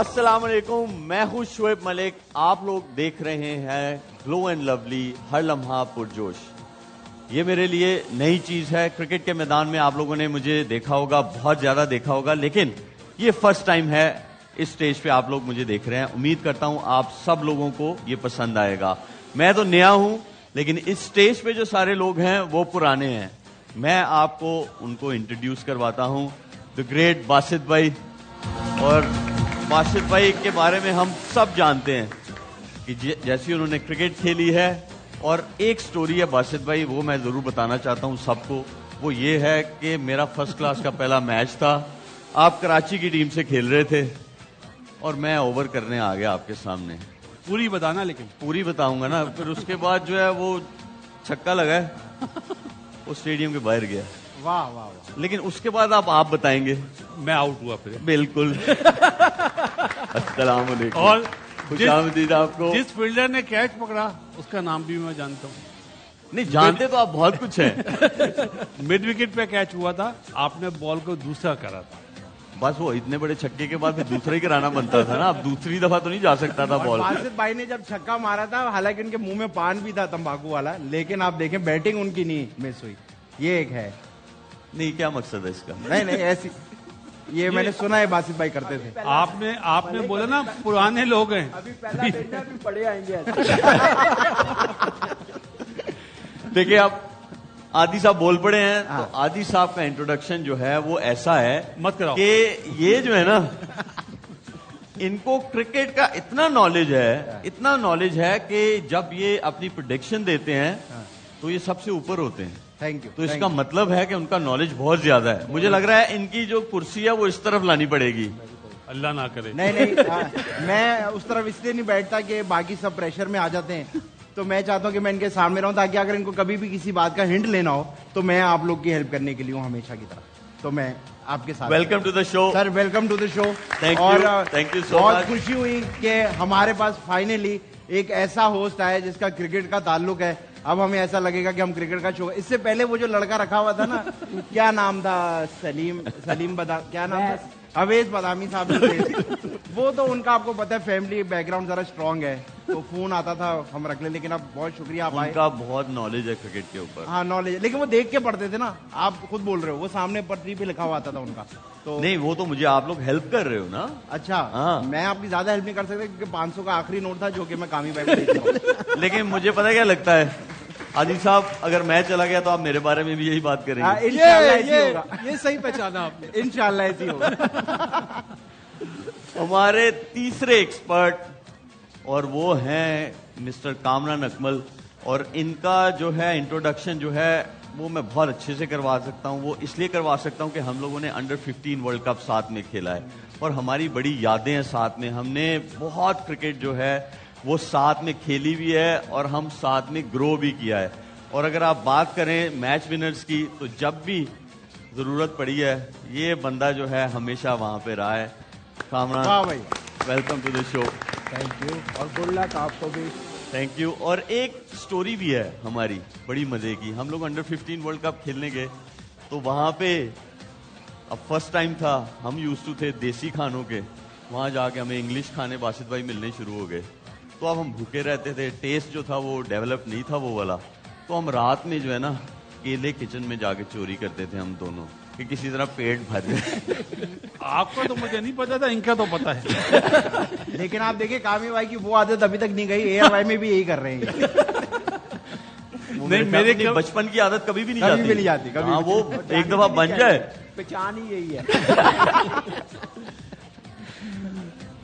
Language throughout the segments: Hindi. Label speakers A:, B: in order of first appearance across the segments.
A: अस्सलाम वालेकुम, मैं हूं शोएब मलिक। आप लोग देख रहे हैं ग्लो एंड लवली, हर लम्हा पुरजोश। ये मेरे लिए नई चीज है। क्रिकेट के मैदान में आप लोगों ने मुझे देखा होगा, बहुत ज्यादा देखा होगा, लेकिन ये फर्स्ट टाइम है इस स्टेज पे आप लोग मुझे देख रहे हैं। उम्मीद करता हूं आप सब लोगों को ये पसंद आएगा। मैं तो नया हूं, लेकिन इस स्टेज पे जो सारे लोग हैं वो पुराने हैं। मैं आपको उनको इंट्रोड्यूस करवाता हूं, द ग्रेट बासित भाई। और बासित भाई के बारे में हम सब जानते हैं कि जैसी उन्होंने क्रिकेट खेली है, और एक स्टोरी है बासित भाई, वो मैं जरूर बताना चाहता हूं सबको। वो ये है कि मेरा फर्स्ट क्लास का पहला मैच था। आप कराची की टीम से खेल रहे थे और मैं ओवर करने आ गया आपके सामने।
B: पूरी बताना, लेकिन
A: पूरी बताऊंगा ना। फिर उसके बाद जो है वो छक्का लगा है, वो स्टेडियम के बाहर गया।
B: वाह वाह वाह।
A: लेकिन उसके बाद आप बताएंगे।
B: मैं आउट हुआ फिर।
A: बिल्कुल। अस्सलाम वालेकुम
B: और
A: खुशामदीद आपको।
B: जिस फील्डर ने कैच पकड़ा उसका नाम भी मैं जानता हूँ।
A: नहीं जानते तो आप बहुत कुछ हैं।
B: मिड विकेट पे कैच हुआ था, आपने बॉल को दूसरा करा था।
A: बस वो इतने बड़े छक्के के बाद फिर दूसरा ही कराना बनता था ना। अब दूसरी दफा तो नहीं जा सकता था बॉल।
C: बासित भाई ने जब छक्का मारा था, हालांकि उनके मुंह में पान भी था तंबाकू वाला, लेकिन आप देखें बैटिंग उनकी नहीं मिस हुई। ये एक है।
A: नहीं, क्या मकसद है इसका?
C: नहीं ऐसी ये मैंने सुना है बासित भाई करते थे।
B: आपने बोला ना पुराने लोग हैं।
C: अभी पहला दिन अभी बड़े आएंगे।
A: देखिए, आप आदि साहब बोल पड़े हैं।
C: हाँ।
A: तो आदि साहब का इंट्रोडक्शन जो है वो ऐसा है,
B: मत कराओ
A: कि ये जो है ना, इनको क्रिकेट का इतना नॉलेज है कि जब ये अपनी प्रेडिक्शन देते हैं तो ये सबसे ऊपर होते हैं।
C: Thank you.
A: तो इसका मतलब है कि उनका नॉलेज बहुत ज्यादा है। मुझे लग रहा है इनकी जो कुर्सी है वो इस तरफ लानी पड़ेगी।
B: अल्लाह ना करे।
C: नहीं मैं उस तरफ इसलिए नहीं बैठता कि बाकी सब प्रेशर में आ जाते हैं। तो मैं चाहता हूं कि मैं इनके सामने रहूं, ताकि अगर इनको कभी भी किसी बात का हिंट लेना हो तो मैं आप लोग की हेल्प करने के लिए हूं हमेशा की तरह। तो मैं आपके साथ।
A: Welcome to the show
C: sir, welcome to the show.
A: Thank you.
C: और
A: Thank you so
C: बहुत
A: much.
C: खुशी हुई कि हमारे पास फाइनली एक ऐसा होस्ट आया जिसका क्रिकेट का ताल्लुक है। अब हमें ऐसा लगेगा कि हम क्रिकेट का शो। इससे पहले वो जो लड़का रखा हुआ था ना, क्या नाम था? सलीम बदाम, क्या नाम था? अवेज बदामी साहब जो थे, वो तो उनका आपको पता है फैमिली बैकग्राउंड जरा स्ट्रांग है, तो फोन आता था हम रख ले। लेकिन अब बहुत शुक्रिया आप आए।
A: उनका बहुत नॉलेज है क्रिकेट के ऊपर।
C: हाँ नॉलेज, लेकिन वो देख के पढ़ते थे ना। आप खुद बोल रहे हो, वो सामने पटरी पे लिखा हुआ आता था उनका। तो
A: नहीं, वो तो मुझे आप लोग हेल्प कर रहे हो ना।
C: अच्छा।
A: हाँ।
C: मैं आपकी ज्यादा हेल्प नहीं कर सकता, क्योंकि 500 का आखिरी नोट था जो कि मैं कामी भाई को दे चुका हूं।
A: लेकिन मुझे पता क्या लगता है, आदिल साहब, अगर मैं चला गया तो आप मेरे बारे में भी यही बात करेंगे।
C: इंशाल्लाह ऐसी होगा।
B: ये सही पहचाना आपने।
C: इंशाल्लाह ऐसी होगा।
A: हमारे तीसरे एक्सपर्ट, और वो हैं मिस्टर कामरान अकमल। और इनका जो है इंट्रोडक्शन जो है वो मैं बहुत अच्छे से करवा सकता हूँ। वो इसलिए करवा सकता हूँ कि हम लोगों ने अंडर 15 वर्ल्ड कप साथ में खेला है, और हमारी बड़ी यादें हैं साथ में। हमने बहुत क्रिकेट जो है वो साथ में खेली भी है, और हम साथ में ग्रो भी किया है। और अगर आप बात करें मैच विनर्स की, तो जब भी जरूरत पड़ी है ये बंदा जो है हमेशा वहां पे रहा है। कामरान,
C: वाह भाई,
A: welcome to the show.
C: Thank you, और गुड लक आपको भी।
A: Thank you. और एक स्टोरी भी है हमारी बड़ी मजे की। हम लोग अंडर 15 वर्ल्ड कप खेलने गए, तो वहां पे अब फर्स्ट टाइम था। हम यूज्ड टू थे देसी खानों के। वहां जाके हमें इंग्लिश खाने बासित भाई मिलने शुरू हो गए। तो अब हम भूखे रहते थे, टेस्ट जो था वो डेवलप नहीं था वो वाला। तो हम रात में जो है ना केले किचन में जाके चोरी करते थे हम दोनों, कि किसी तरह पेट भर जाए।
B: आपका तो मुझे नहीं पता था, इनका तो पता है।
C: लेकिन आप देखिए कामी भाई की वो आदत अभी तक नहीं गई। ARY में भी यही कर रहे हैं।
A: नहीं, मेरे बचपन की आदत कभी भी नहीं
C: कभी
A: जाती।
C: भी नहीं जाती, कभी
A: हाँ,
C: भी।
A: वो एक दफा बन जाए।
C: पहचान ही यही है।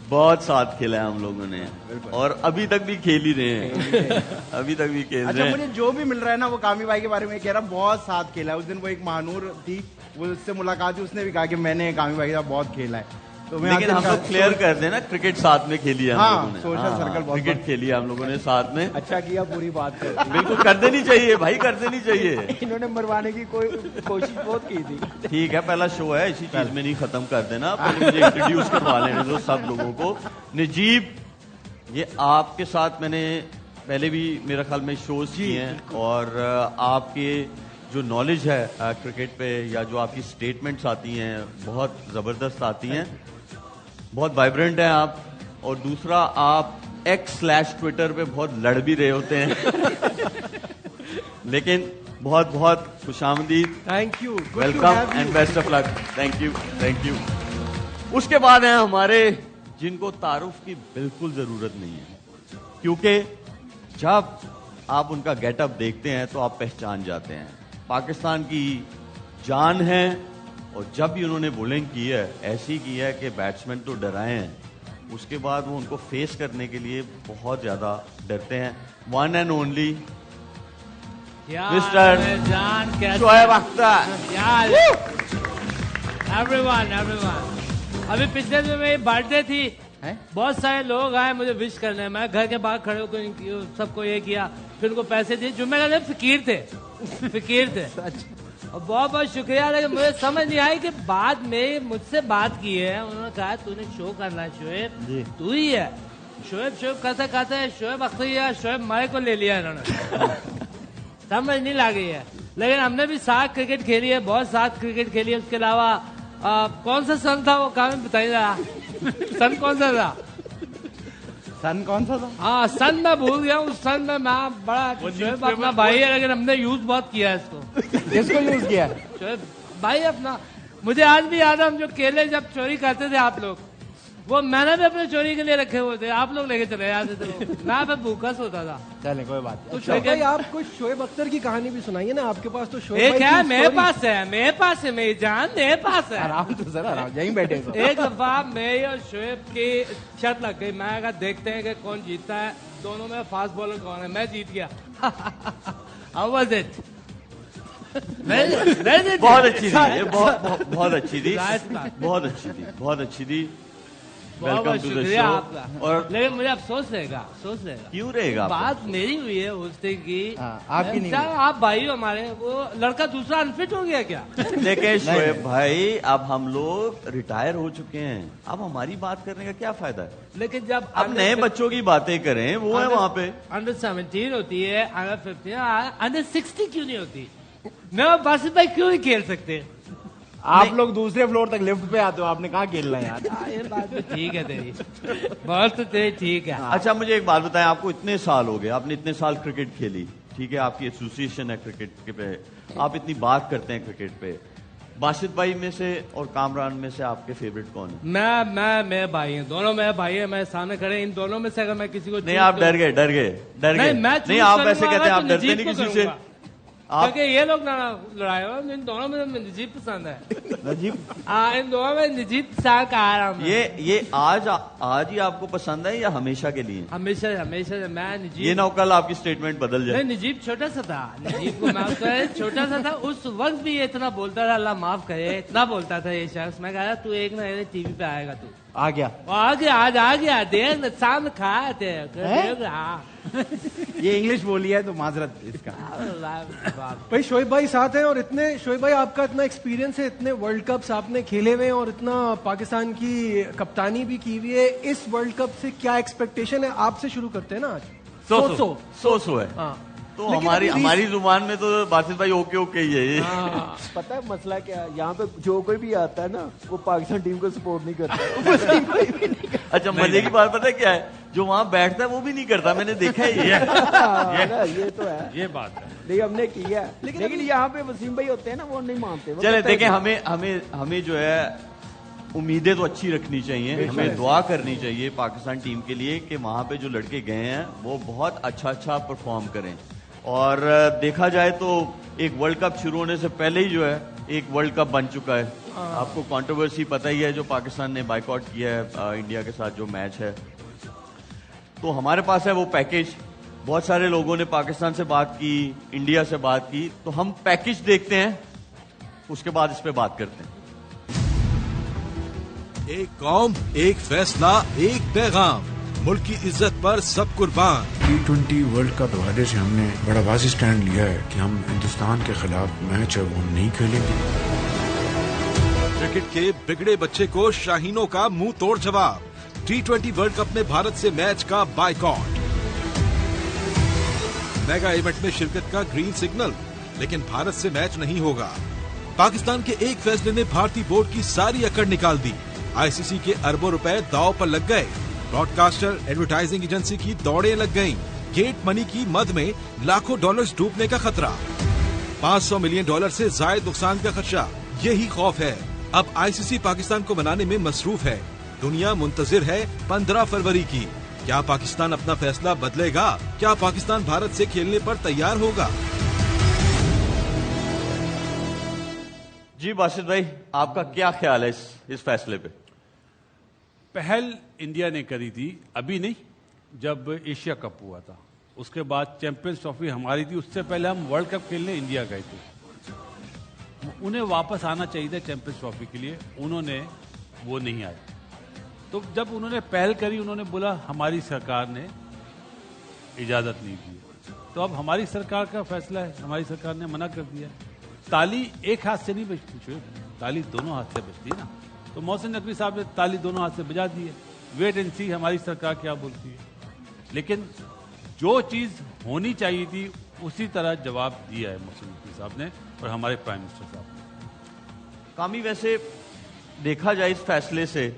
A: बहुत साथ खेला है हम लोगों ने, और अभी तक भी खेल ही रहे हैं। अभी तक भी खेल
C: अच्छा,
A: रहे हैं।
C: मुझे जो भी मिल रहा है ना, वो कामी भाई के बारे में कह रहा, बहुत साथ खेला है। उस दिन वो एक महानूर थी, वो उससे मुलाकात हुई, उसने भी कहा कि मैंने कामी भाई के साथ बहुत खेला है। तो मैं
A: लेकिन हम लोग क्लियर कर दें ना, क्रिकेट साथ में खेली है हम
C: हाँ,
A: लोगों ने।
C: सोशल सर्कल बहुत
A: क्रिकेट खेली है हम लोगों ने साथ में।
C: अच्छा किया, बुरी बात कर।
A: बिल्कुल कर देनी चाहिए भाई, कर देनी चाहिए।
C: इन्होंने मरवाने की कोई कोशिश बहुत की थी।
A: ठीक है, पहला शो है, इसी चीज में नहीं खत्म कर देना। पहले मुझे इंट्रोड्यूस करवा लेने दो सब लोगों को। नजीब, ये आपके साथ मैंने पहले भी मेरा ख्याल में शोज किए हैं, और आपके जो नॉलेज है क्रिकेट पे, या जो आपकी स्टेटमेंट्स आती हैं बहुत जबरदस्त आती हैं। बहुत वाइब्रेंट हैं आप, और दूसरा आप X/Twitter पे बहुत लड़ भी रहे होते हैं लेकिन बहुत बहुत खुशामदीद,
D: thank you,
A: welcome and best of luck. Thank you. उसके बाद हैं हमारे जिनको तारुफ की बिल्कुल जरूरत नहीं है, क्योंकि जब आप उनका गेटअप देखते हैं तो आप पहचान जाते हैं। पाकिस्तान की जान है, और जब भी उन्होंने बॉलिंग की है ऐसी की है कि बैट्समैन तो डराए हैं, उसके बाद वो उनको फेस करने के लिए बहुत ज्यादा डरते हैं। One and only mister Shoaib Akhtar.
E: Everyone अभी पिछले दिन मेरी बर्थडे थी, बहुत सारे लोग आए मुझे विश करने, मैं घर के बाहर खड़े होकर सबको ये किया, फिर उनको पैसे दिए जो मेरे फकीर थे और बहुत बहुत शुक्रिया। लेकिन मुझे समझ नहीं आई कि बाद में मुझसे बात की है, उन्होंने कहा तूने शो करना है शोएब, तू ही है शोएब कहते हैं शोएब अख्तर या शोएब मारे को ले लिया इन्होंने समझ नहीं लगी है। लेकिन हमने भी साथ क्रिकेट खेली है, बहुत साथ क्रिकेट खेली है। उसके अलावा कौन सा सन था वो काम बताइए सन कौन सा था?
C: सन कौन सा था?
E: हाँ सन मैं भूल गया हूँ। सन में मैं बड़ा शोएब अपना भाई है, लेकिन हमने यूज बहुत किया है इसको।
C: किसको यूज किया है?
E: शोएब भाई अपना। मुझे आज भी याद है हम जो केले जब चोरी करते थे आप लोग, वो मैंने भी अपने चोरी के लिए रखे हुए थे, आप लोग लेके चले जाते थे, मैं फिर भूखा सोता था।
C: चले कोई बात नहीं।
D: तो शोएब भाई आप कुछ शोएब अख्तर की कहानी भी सुनाइए ना, आपके पास तो शोएब
E: एक
D: भाई
E: है
D: की
E: मेरे
D: story-
E: पास है मेरी जान, मेरे पास है।
C: आराम तो सर, आराम, यहीं बैठे तो।
E: एक दफा मेरी और शोएब की शर्त लग गई, मैं कहा देखते हैं कि कौन जीतता है, दोनों में फास्ट बॉलर कौन है, मैं जीत गया। How was it?
A: बहुत अच्छी थी ये, बहुत अच्छी थी, बहुत अच्छी थी।
E: बहुत
A: वेलकम टू द
E: शुक्रिया
A: शो।
E: आपका।
A: और
E: लेकिन मुझे अफसोस रहेगा
A: क्यों रहेगा आपको?
E: बात मेरी हुई है उस दिन की,
C: आपकी नहीं हुई।
E: आप भाई हो हमारे, वो लड़का दूसरा अनफिट हो गया क्या?
A: देखिए शोएब भाई, अब हम लोग रिटायर हो चुके हैं, अब हमारी बात करने का क्या फायदा है?
E: लेकिन जब
A: अब नए बच्चों की बातें करें, वो है वहाँ पे।
E: अंडर 17 होती है, अंडर 15, अंडर 60 क्यों नहीं होती? मैं बासित भाई क्यों नहीं खेल सकते?
C: आप लोग दूसरे फ्लोर तक लिफ्ट पे आते हो, आपने कहाँ खेलना है यार?
E: ये बात तो ठीक है तेरी, बहुत तो तेरी ठीक है।
A: अच्छा मुझे एक बात बताएं, आपको इतने साल हो गए, आपने इतने साल क्रिकेट खेली, ठीक है, आपकी एसोसिएशन है क्रिकेट के पे, आप इतनी बात करते हैं क्रिकेट पे, बासित भाई में से और कामरान में से आपके फेवरेट कौन है?
E: मैं भाई हैं, दोनों मेरे भाई हैं, मैं सामने खड़े, इन दोनों में से अगर मैं किसी को
A: नहीं आप डर गए नहीं, आप वैसे कहते हैं आप डरते नहीं किसी से,
E: क्योंकि ये लोग ना लड़ाए हो, इन दोनों में नजीब पसंद है।
C: नजीब?
E: हाँ इन दोनों में नजीब पसंद का आ रहा हूँ।
A: ये आज ही आपको पसंद है या हमेशा के लिए?
E: हमेशा मैं नजीब,
A: ये ना कल आपकी स्टेटमेंट बदल जाए।
E: नहीं नजीब छोटा सा था, नजीब को माफ करे, छोटा सा था उस वक्त भी, ये इतना बोलता था, अल्लाह माफ करे, इतना बोलता था ये शख्स। मैं कहा तू एक ना टीवी पे आएगा, तू
C: आ गया,
E: आज आ गया, देख सामने खाया थे।
C: ये इंग्लिश बोली है तो माजरत इसका।
D: भाई शोएब भाई साथ हैं, और इतने शोएब भाई आपका इतना एक्सपीरियंस है, इतने वर्ल्ड कप्स आपने खेले हुए हैं, और इतना पाकिस्तान की कप्तानी भी की हुई है, इस वर्ल्ड कप से क्या एक्सपेक्टेशन है? आपसे शुरू करते हैं ना आज।
A: सो है।
D: हाँ
A: तो हमारी जुबान में तो बासित भाई ओके ही है ये।
F: पता है मसला क्या है, यहाँ पे जो कोई भी आता है ना वो पाकिस्तान टीम को सपोर्ट नहीं करता।
A: अच्छा मजे की बात पता है क्या है, जो वहाँ बैठता है वो भी नहीं करता, मैंने देखा है
F: ये तो है,
B: ये बात है।
F: नहीं हमने किया है, लेकिन यहाँ पे वसीम भाई होते हैं ना, वो नहीं मानते।
A: चले देखें, हमें जो है उम्मीदें तो अच्छी रखनी चाहिए, हमें दुआ करनी चाहिए पाकिस्तान टीम के लिए कि वहाँ पे जो लड़के गए हैं वो बहुत अच्छा परफॉर्म करें। और देखा जाए तो एक वर्ल्ड कप शुरू होने से पहले ही जो है एक वर्ल्ड कप बन चुका है। आपको कंट्रोवर्सी पता ही है, जो पाकिस्तान ने बायकॉट किया है इंडिया के साथ जो मैच है। तो हमारे पास है वो पैकेज, बहुत सारे लोगों ने पाकिस्तान से बात की, इंडिया से बात की, तो हम पैकेज देखते हैं, उसके बाद इस पे बात करते हैं।
G: एक कौम, एक फैसला, एक पैगाम, मुल्क की इज्जत पर सब कुर्बान।
H: T20 वर्ल्ड कप हवाले से हमने बड़ा वाज़ेह स्टैंड लिया है कि हम हिंदुस्तान के खिलाफ मैच है वो हम नहीं खेलेंगे।
G: क्रिकेट के बिगड़े बच्चे को शाहीनों का मुंह तोड़ जवाब। T20 वर्ल्ड कप में भारत से मैच का बायकॉट। मेगा इवेंट में शिरकत का ग्रीन सिग्नल, लेकिन भारत से मैच नहीं होगा। पाकिस्तान के एक फैसले ने भारतीय बोर्ड की सारी अकड़ निकाल दी। आईसीसी के अरबों रुपए दांव पर लग गए। ब्रॉडकास्टर एडवर्टाइजिंग एजेंसी की दौड़ें लग गईं। गेट मनी की मद में लाखों डॉलर्स डूबने का खतरा, $500 मिलियन से जायद नुकसान का खदशा। यही खौफ है। अब आईसीसी पाकिस्तान को बनाने में मसरूफ है। दुनिया मुंतजिर है 15 फरवरी की। क्या पाकिस्तान अपना फैसला बदलेगा? क्या पाकिस्तान भारत से खेलने पर तैयार होगा?
A: जी बासित भाई, आपका क्या ख्याल है इस फैसले पे?
B: पहल इंडिया ने करी थी, अभी नहीं, जब एशिया कप हुआ था। उसके बाद चैंपियंस ट्रॉफी हमारी थी, उससे पहले हम वर्ल्ड कप खेलने इंडिया गए थे। उन्हें वापस आना चाहिए था चैंपियंस ट्रॉफी के लिए, उन्होंने वो नहीं आए। तो जब उन्होंने पहल करी, उन्होंने बोला हमारी सरकार ने इजाजत नहीं दी, तो अब हमारी सरकार का फैसला है, हमारी सरकार ने मना कर दिया। ताली एक हाथ से नहीं बजती, ताली दोनों हाथ से बजती है ना। तो मोहसिन नकवी साहब ने ताली दोनों हाथ से बजा दी है। वेट एंड सी हमारी सरकार क्या बोलती है। लेकिन जो चीज होनी चाहिए थी उसी तरह जवाब दिया है मोहसिन नकवी साहब ने और हमारे प्राइम मिनिस्टर साहब ने।
A: कामी, वैसे देखा जाए इस फैसले से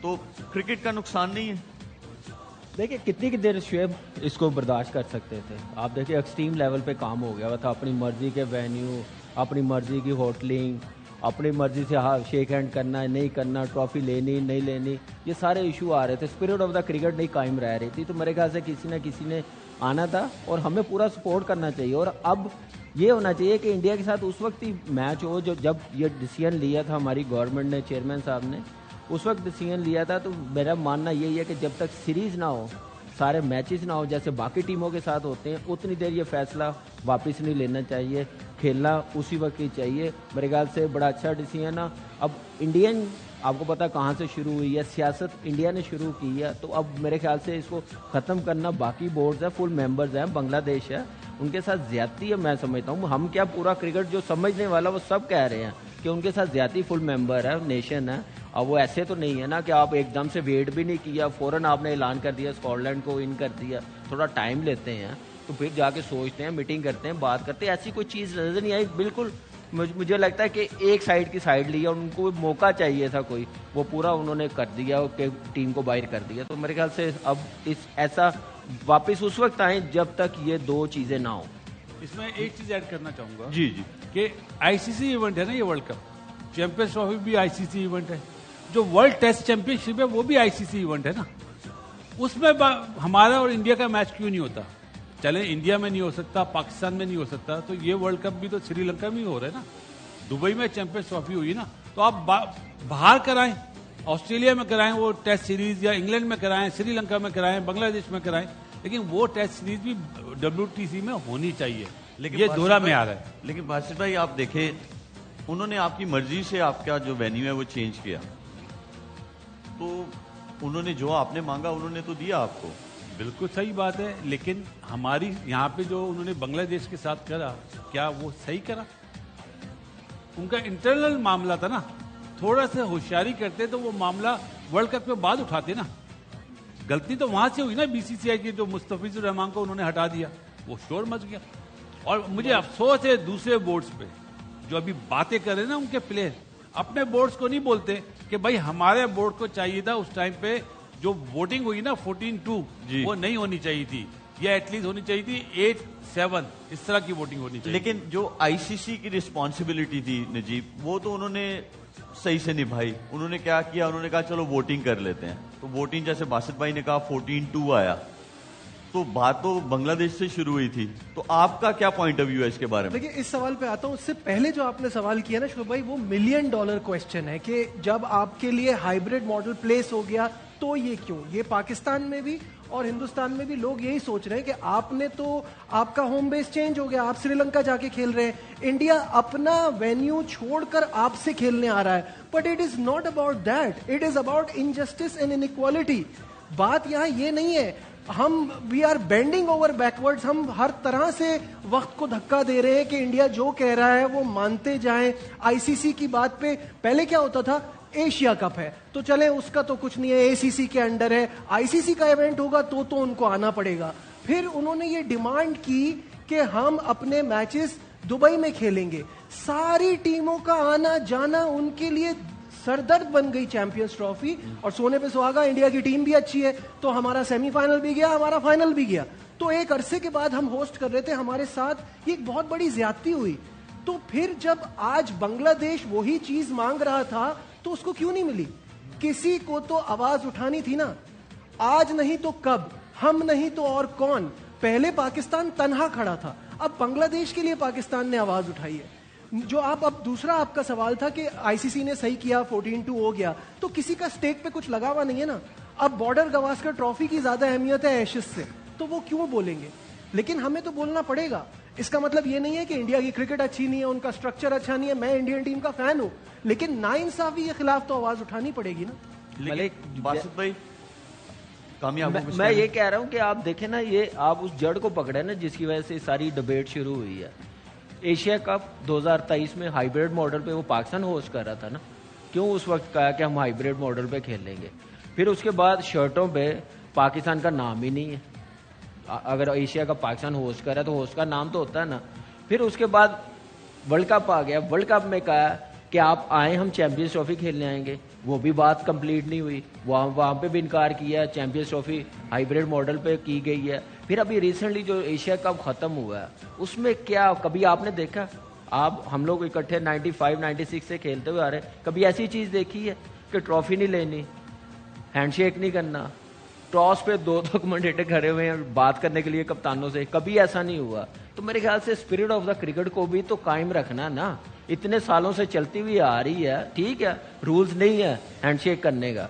A: तो क्रिकेट का नुकसान नहीं है।
F: देखिए कितनी की देर शुएब इसको बर्दाश्त कर सकते थे। आप देखिए एक्सट्रीम लेवल पे काम हो गया हुआ था। अपनी मर्जी के वेन्यू, अपनी मर्जी की होटलिंग, अपनी मर्जी से शेक हैंड करना नहीं करना, ट्रॉफी लेनी नहीं लेनी, ये सारे इशू आ रहे थे। स्पिरिट ऑफ द क्रिकेट नहीं कायम रह रही थी। तो मेरे ख्याल से किसी न किसी ने आना था और हमें पूरा सपोर्ट करना चाहिए। और अब ये होना चाहिए कि इंडिया के साथ उस वक्त ही मैच हो जब ये डिसीजन लिया था हमारी गवर्नमेंट ने, चेयरमैन साहब ने उस वक्त डिसीजन लिया था। तो मेरा मानना यही है कि जब तक सीरीज ना हो, सारे मैचेस ना हो जैसे बाकी टीमों के साथ होते हैं, उतनी देर ये फैसला वापस नहीं लेना चाहिए। खेलना उसी वक्त ही चाहिए। मेरे ख्याल से बड़ा अच्छा डिसीजन है। अब इंडियन, आपको पता कहाँ से शुरू हुई है सियासत, इंडिया ने शुरू की है। तो अब मेरे ख्याल से इसको ख़त्म करना बाकी बोर्ड्स है, फुल मेंबर्स हैं, बांग्लादेश है, उनके साथ ज्यादती है। मैं समझता हूँ हम क्या, पूरा क्रिकेट जो समझने वाला वो सब कह रहे हैं कि उनके साथ ज्यादती, फुल मेंबर है, नेशन है। अब वो ऐसे तो नहीं है ना कि आप एकदम से वेट भी नहीं किया, फौरन आपने ऐलान कर दिया, स्कॉटलैंड को इन कर दिया। थोड़ा टाइम लेते हैं, तो फिर जाके सोचते हैं, मीटिंग करते हैं, बात करते हैं। ऐसी कोई चीज़ नजर नहीं आई। बिल्कुल मुझे लगता है कि एक साइड की साइड लिया, उनको मौका चाहिए था कोई, वो पूरा उन्होंने कर दिया कि टीम को बाहर कर दिया। तो मेरे ख्याल से अब ऐसा वापस उस वक्त आए जब तक ये दो चीज़ें ना हो।
B: इसमें एक चीज ऐड करना चाहूंगा
A: जी जी,
B: कि आईसीसी इवेंट है ना ये वर्ल्ड कप, चैंपियंस ट्रॉफी भी आईसीसी इवेंट है, जो वर्ल्ड टेस्ट चैंपियनशिप है वो भी आईसीसी इवेंट है ना। उसमें हमारा और इंडिया का मैच क्यों नहीं होता? चले इंडिया में नहीं हो सकता, पाकिस्तान में नहीं हो सकता, तो ये वर्ल्ड कप भी तो श्रीलंका में ही हो रहा है ना। दुबई में चैंपियंस ट्रॉफी हुई ना, तो आप बाहर कराएं, ऑस्ट्रेलिया में कराएं वो टेस्ट सीरीज, या इंग्लैंड में कराएं, श्रीलंका में कराएं, बांग्लादेश में कराएं, लेकिन वो टेस्ट सीरीज भी WTC में होनी चाहिए। लेकिन ये दोहरा में आ रहा है।
A: लेकिन बासित भाई आप देखें, उन्होंने आपकी मर्जी से आपका जो वेन्यू है वो चेंज किया, तो उन्होंने जो आपने मांगा उन्होंने तो दिया आपको।
B: बिल्कुल सही बात है, लेकिन हमारी यहाँ पे जो उन्होंने बांग्लादेश के साथ करा, क्या वो सही करा? उनका इंटरनल मामला था ना, थोड़ा सा होशियारी करते तो वो मामला वर्ल्ड कप के बाद उठाते ना। गलती तो वहां से हुई ना BCCI की, जो मुस्तफिजुर रहमान को उन्होंने हटा दिया, वो शोर मच गया। और मुझे अफसोस है दूसरे बोर्ड्स पे जो अभी बातें कर रहे हैं ना, उनके प्लेयर अपने बोर्ड्स को नहीं बोलते कि भाई हमारे बोर्ड को चाहिए था उस टाइम पे जो वोटिंग हुई ना 14-2, वो नहीं होनी चाहिए थी, या एटलीस्ट होनी चाहिए थी 8-7, इस तरह की वोटिंग होनी चाहिए।
A: लेकिन जो ICC की रिस्पॉन्सिबिलिटी थी नजीब, वो तो उन्होंने सही से निभाई। उन्होंने क्या किया, उन्होंने कहा चलो वोटिंग कर लेते हैं। तो वोटिंग जैसे बासित भाई ने कहा 14-2 आया, तो बात तो बांग्लादेश से शुरू हुई थी। तो आपका क्या पॉइंट ऑफ व्यू है इसके बारे में?
D: देखिए इस सवाल पे आता हूं, उससे पहले जो आपने सवाल किया ना शोभ भाई, वो $1 मिलियन क्वेश्चन है कि जब आपके लिए हाइब्रिड मॉडल प्लेस हो गया तो ये क्यों? ये पाकिस्तान में भी और हिंदुस्तान में भी लोग यही सोच रहे हैं कि आपने तो, आपका होम बेस चेंज हो गया, आप श्रीलंका जाके खेल रहे हैं, इंडिया अपना वेन्यू छोड़कर आपसे खेलने आ रहा है। But it is not about that, it is about injustice and inequality. बात यहाँ ये नहीं है हम we are bending over backwards, हम हर तरह से वक्त को धक्का दे रहे हैं कि इंडिया जो कह रहा है वो मानते जाएं। आईसीसी की बात पे पहले क्या होता था, एशिया कप है तो चले उसका तो कुछ नहीं है, एसीसी के अंडर है, आईसीसी का इवेंट होगा तो उनको आना पड़ेगा। फिर उन्होंने ये डिमांड की कि हम अपने मैचेस दुबई में खेलेंगे। सारी टीमों का आना जाना उनके लिए सरदर्द बन गई चैंपियंस ट्रॉफी, और सोने पे सुहागा, इंडिया की टीम भी अच्छी है, तो हमारा सेमीफाइनल भी गया, हमारा फाइनल भी गया। तो एक अरसे के बाद हम होस्ट कर रहे थे, हमारे साथ ये एक बहुत बड़ी ज्यादती हुई। तो फिर जब आज बांग्लादेश वही चीज मांग रहा था तो उसको क्यों नहीं मिली? किसी को तो आवाज उठानी थी ना, आज नहीं तो कब, हम नहीं तो और कौन। पहले पाकिस्तान तन्हा खड़ा था, अब बांग्लादेश के लिए पाकिस्तान ने आवाज उठाई है। जो आप, अब दूसरा आपका सवाल था कि आईसीसी ने सही किया, 14-2 हो गया, तो किसी का स्टेक पे कुछ लगा हुआ नहीं है ना। अब बॉर्डर गवास्कर ट्रॉफी की ज्यादा अहमियत है एशेज से, तो वो क्यों बोलेंगे? लेकिन हमें तो बोलना पड़ेगा। इसका मतलब ये नहीं है कि इंडिया की क्रिकेट अच्छी नहीं है, उनका स्ट्रक्चर अच्छा नहीं है, मैं इंडियन टीम का फैन हूं, लेकिन नाइंसाफी के खिलाफ तो आवाज उठानी पड़ेगी ना।
A: लेकिन बासित भाई, कामयाब
F: मैं ये कह रहा हूं कि आप देखें ना, ये आप उस जड़ को पकड़े ना जिसकी वजह से सारी डिबेट शुरू हुई है। एशिया कप 2023 में हाइब्रिड मॉडल पे वो पाकिस्तान होस्ट कर रहा था ना, क्यों उस वक्त कहा कि हम हाइब्रिड मॉडल पे खेलेंगे? फिर उसके बाद शर्टों पे पाकिस्तान का नाम ही नहीं है। अगर एशिया कप पाकिस्तान होस्ट कर रहा है तो होस्ट का नाम तो होता है ना। फिर उसके बाद वर्ल्ड कप आ गया, वर्ल्ड कप में कहा कि आप आए, हम चैंपियंस ट्रॉफी खेलने आएंगे, वो भी बात कंप्लीट नहीं हुई, वहाँ पे भी इनकार किया। चैंपियंस ट्रॉफी हाइब्रिड मॉडल पे की गई है। फिर अभी रिसेंटली जो एशिया कप खत्म हुआ है उसमें क्या कभी आपने देखा? आप हम लोग इकट्ठे 95-96 से खेलते हुए आ रहे, कभी ऐसी चीज देखी है कि ट्रॉफी नहीं लेनी, हैंडशेक नहीं करना, टॉस पे 2 कमेंटेटर खड़े हुए हैं बात करने के लिए कप्तानों से? कभी ऐसा नहीं हुआ। तो मेरे ख्याल से स्पिरिट ऑफ द क्रिकेट को भी तो कायम रखना ना, इतने सालों से चलती हुई आ रही है। ठीक है, रूल्स नहीं है हैंडशेक करने का,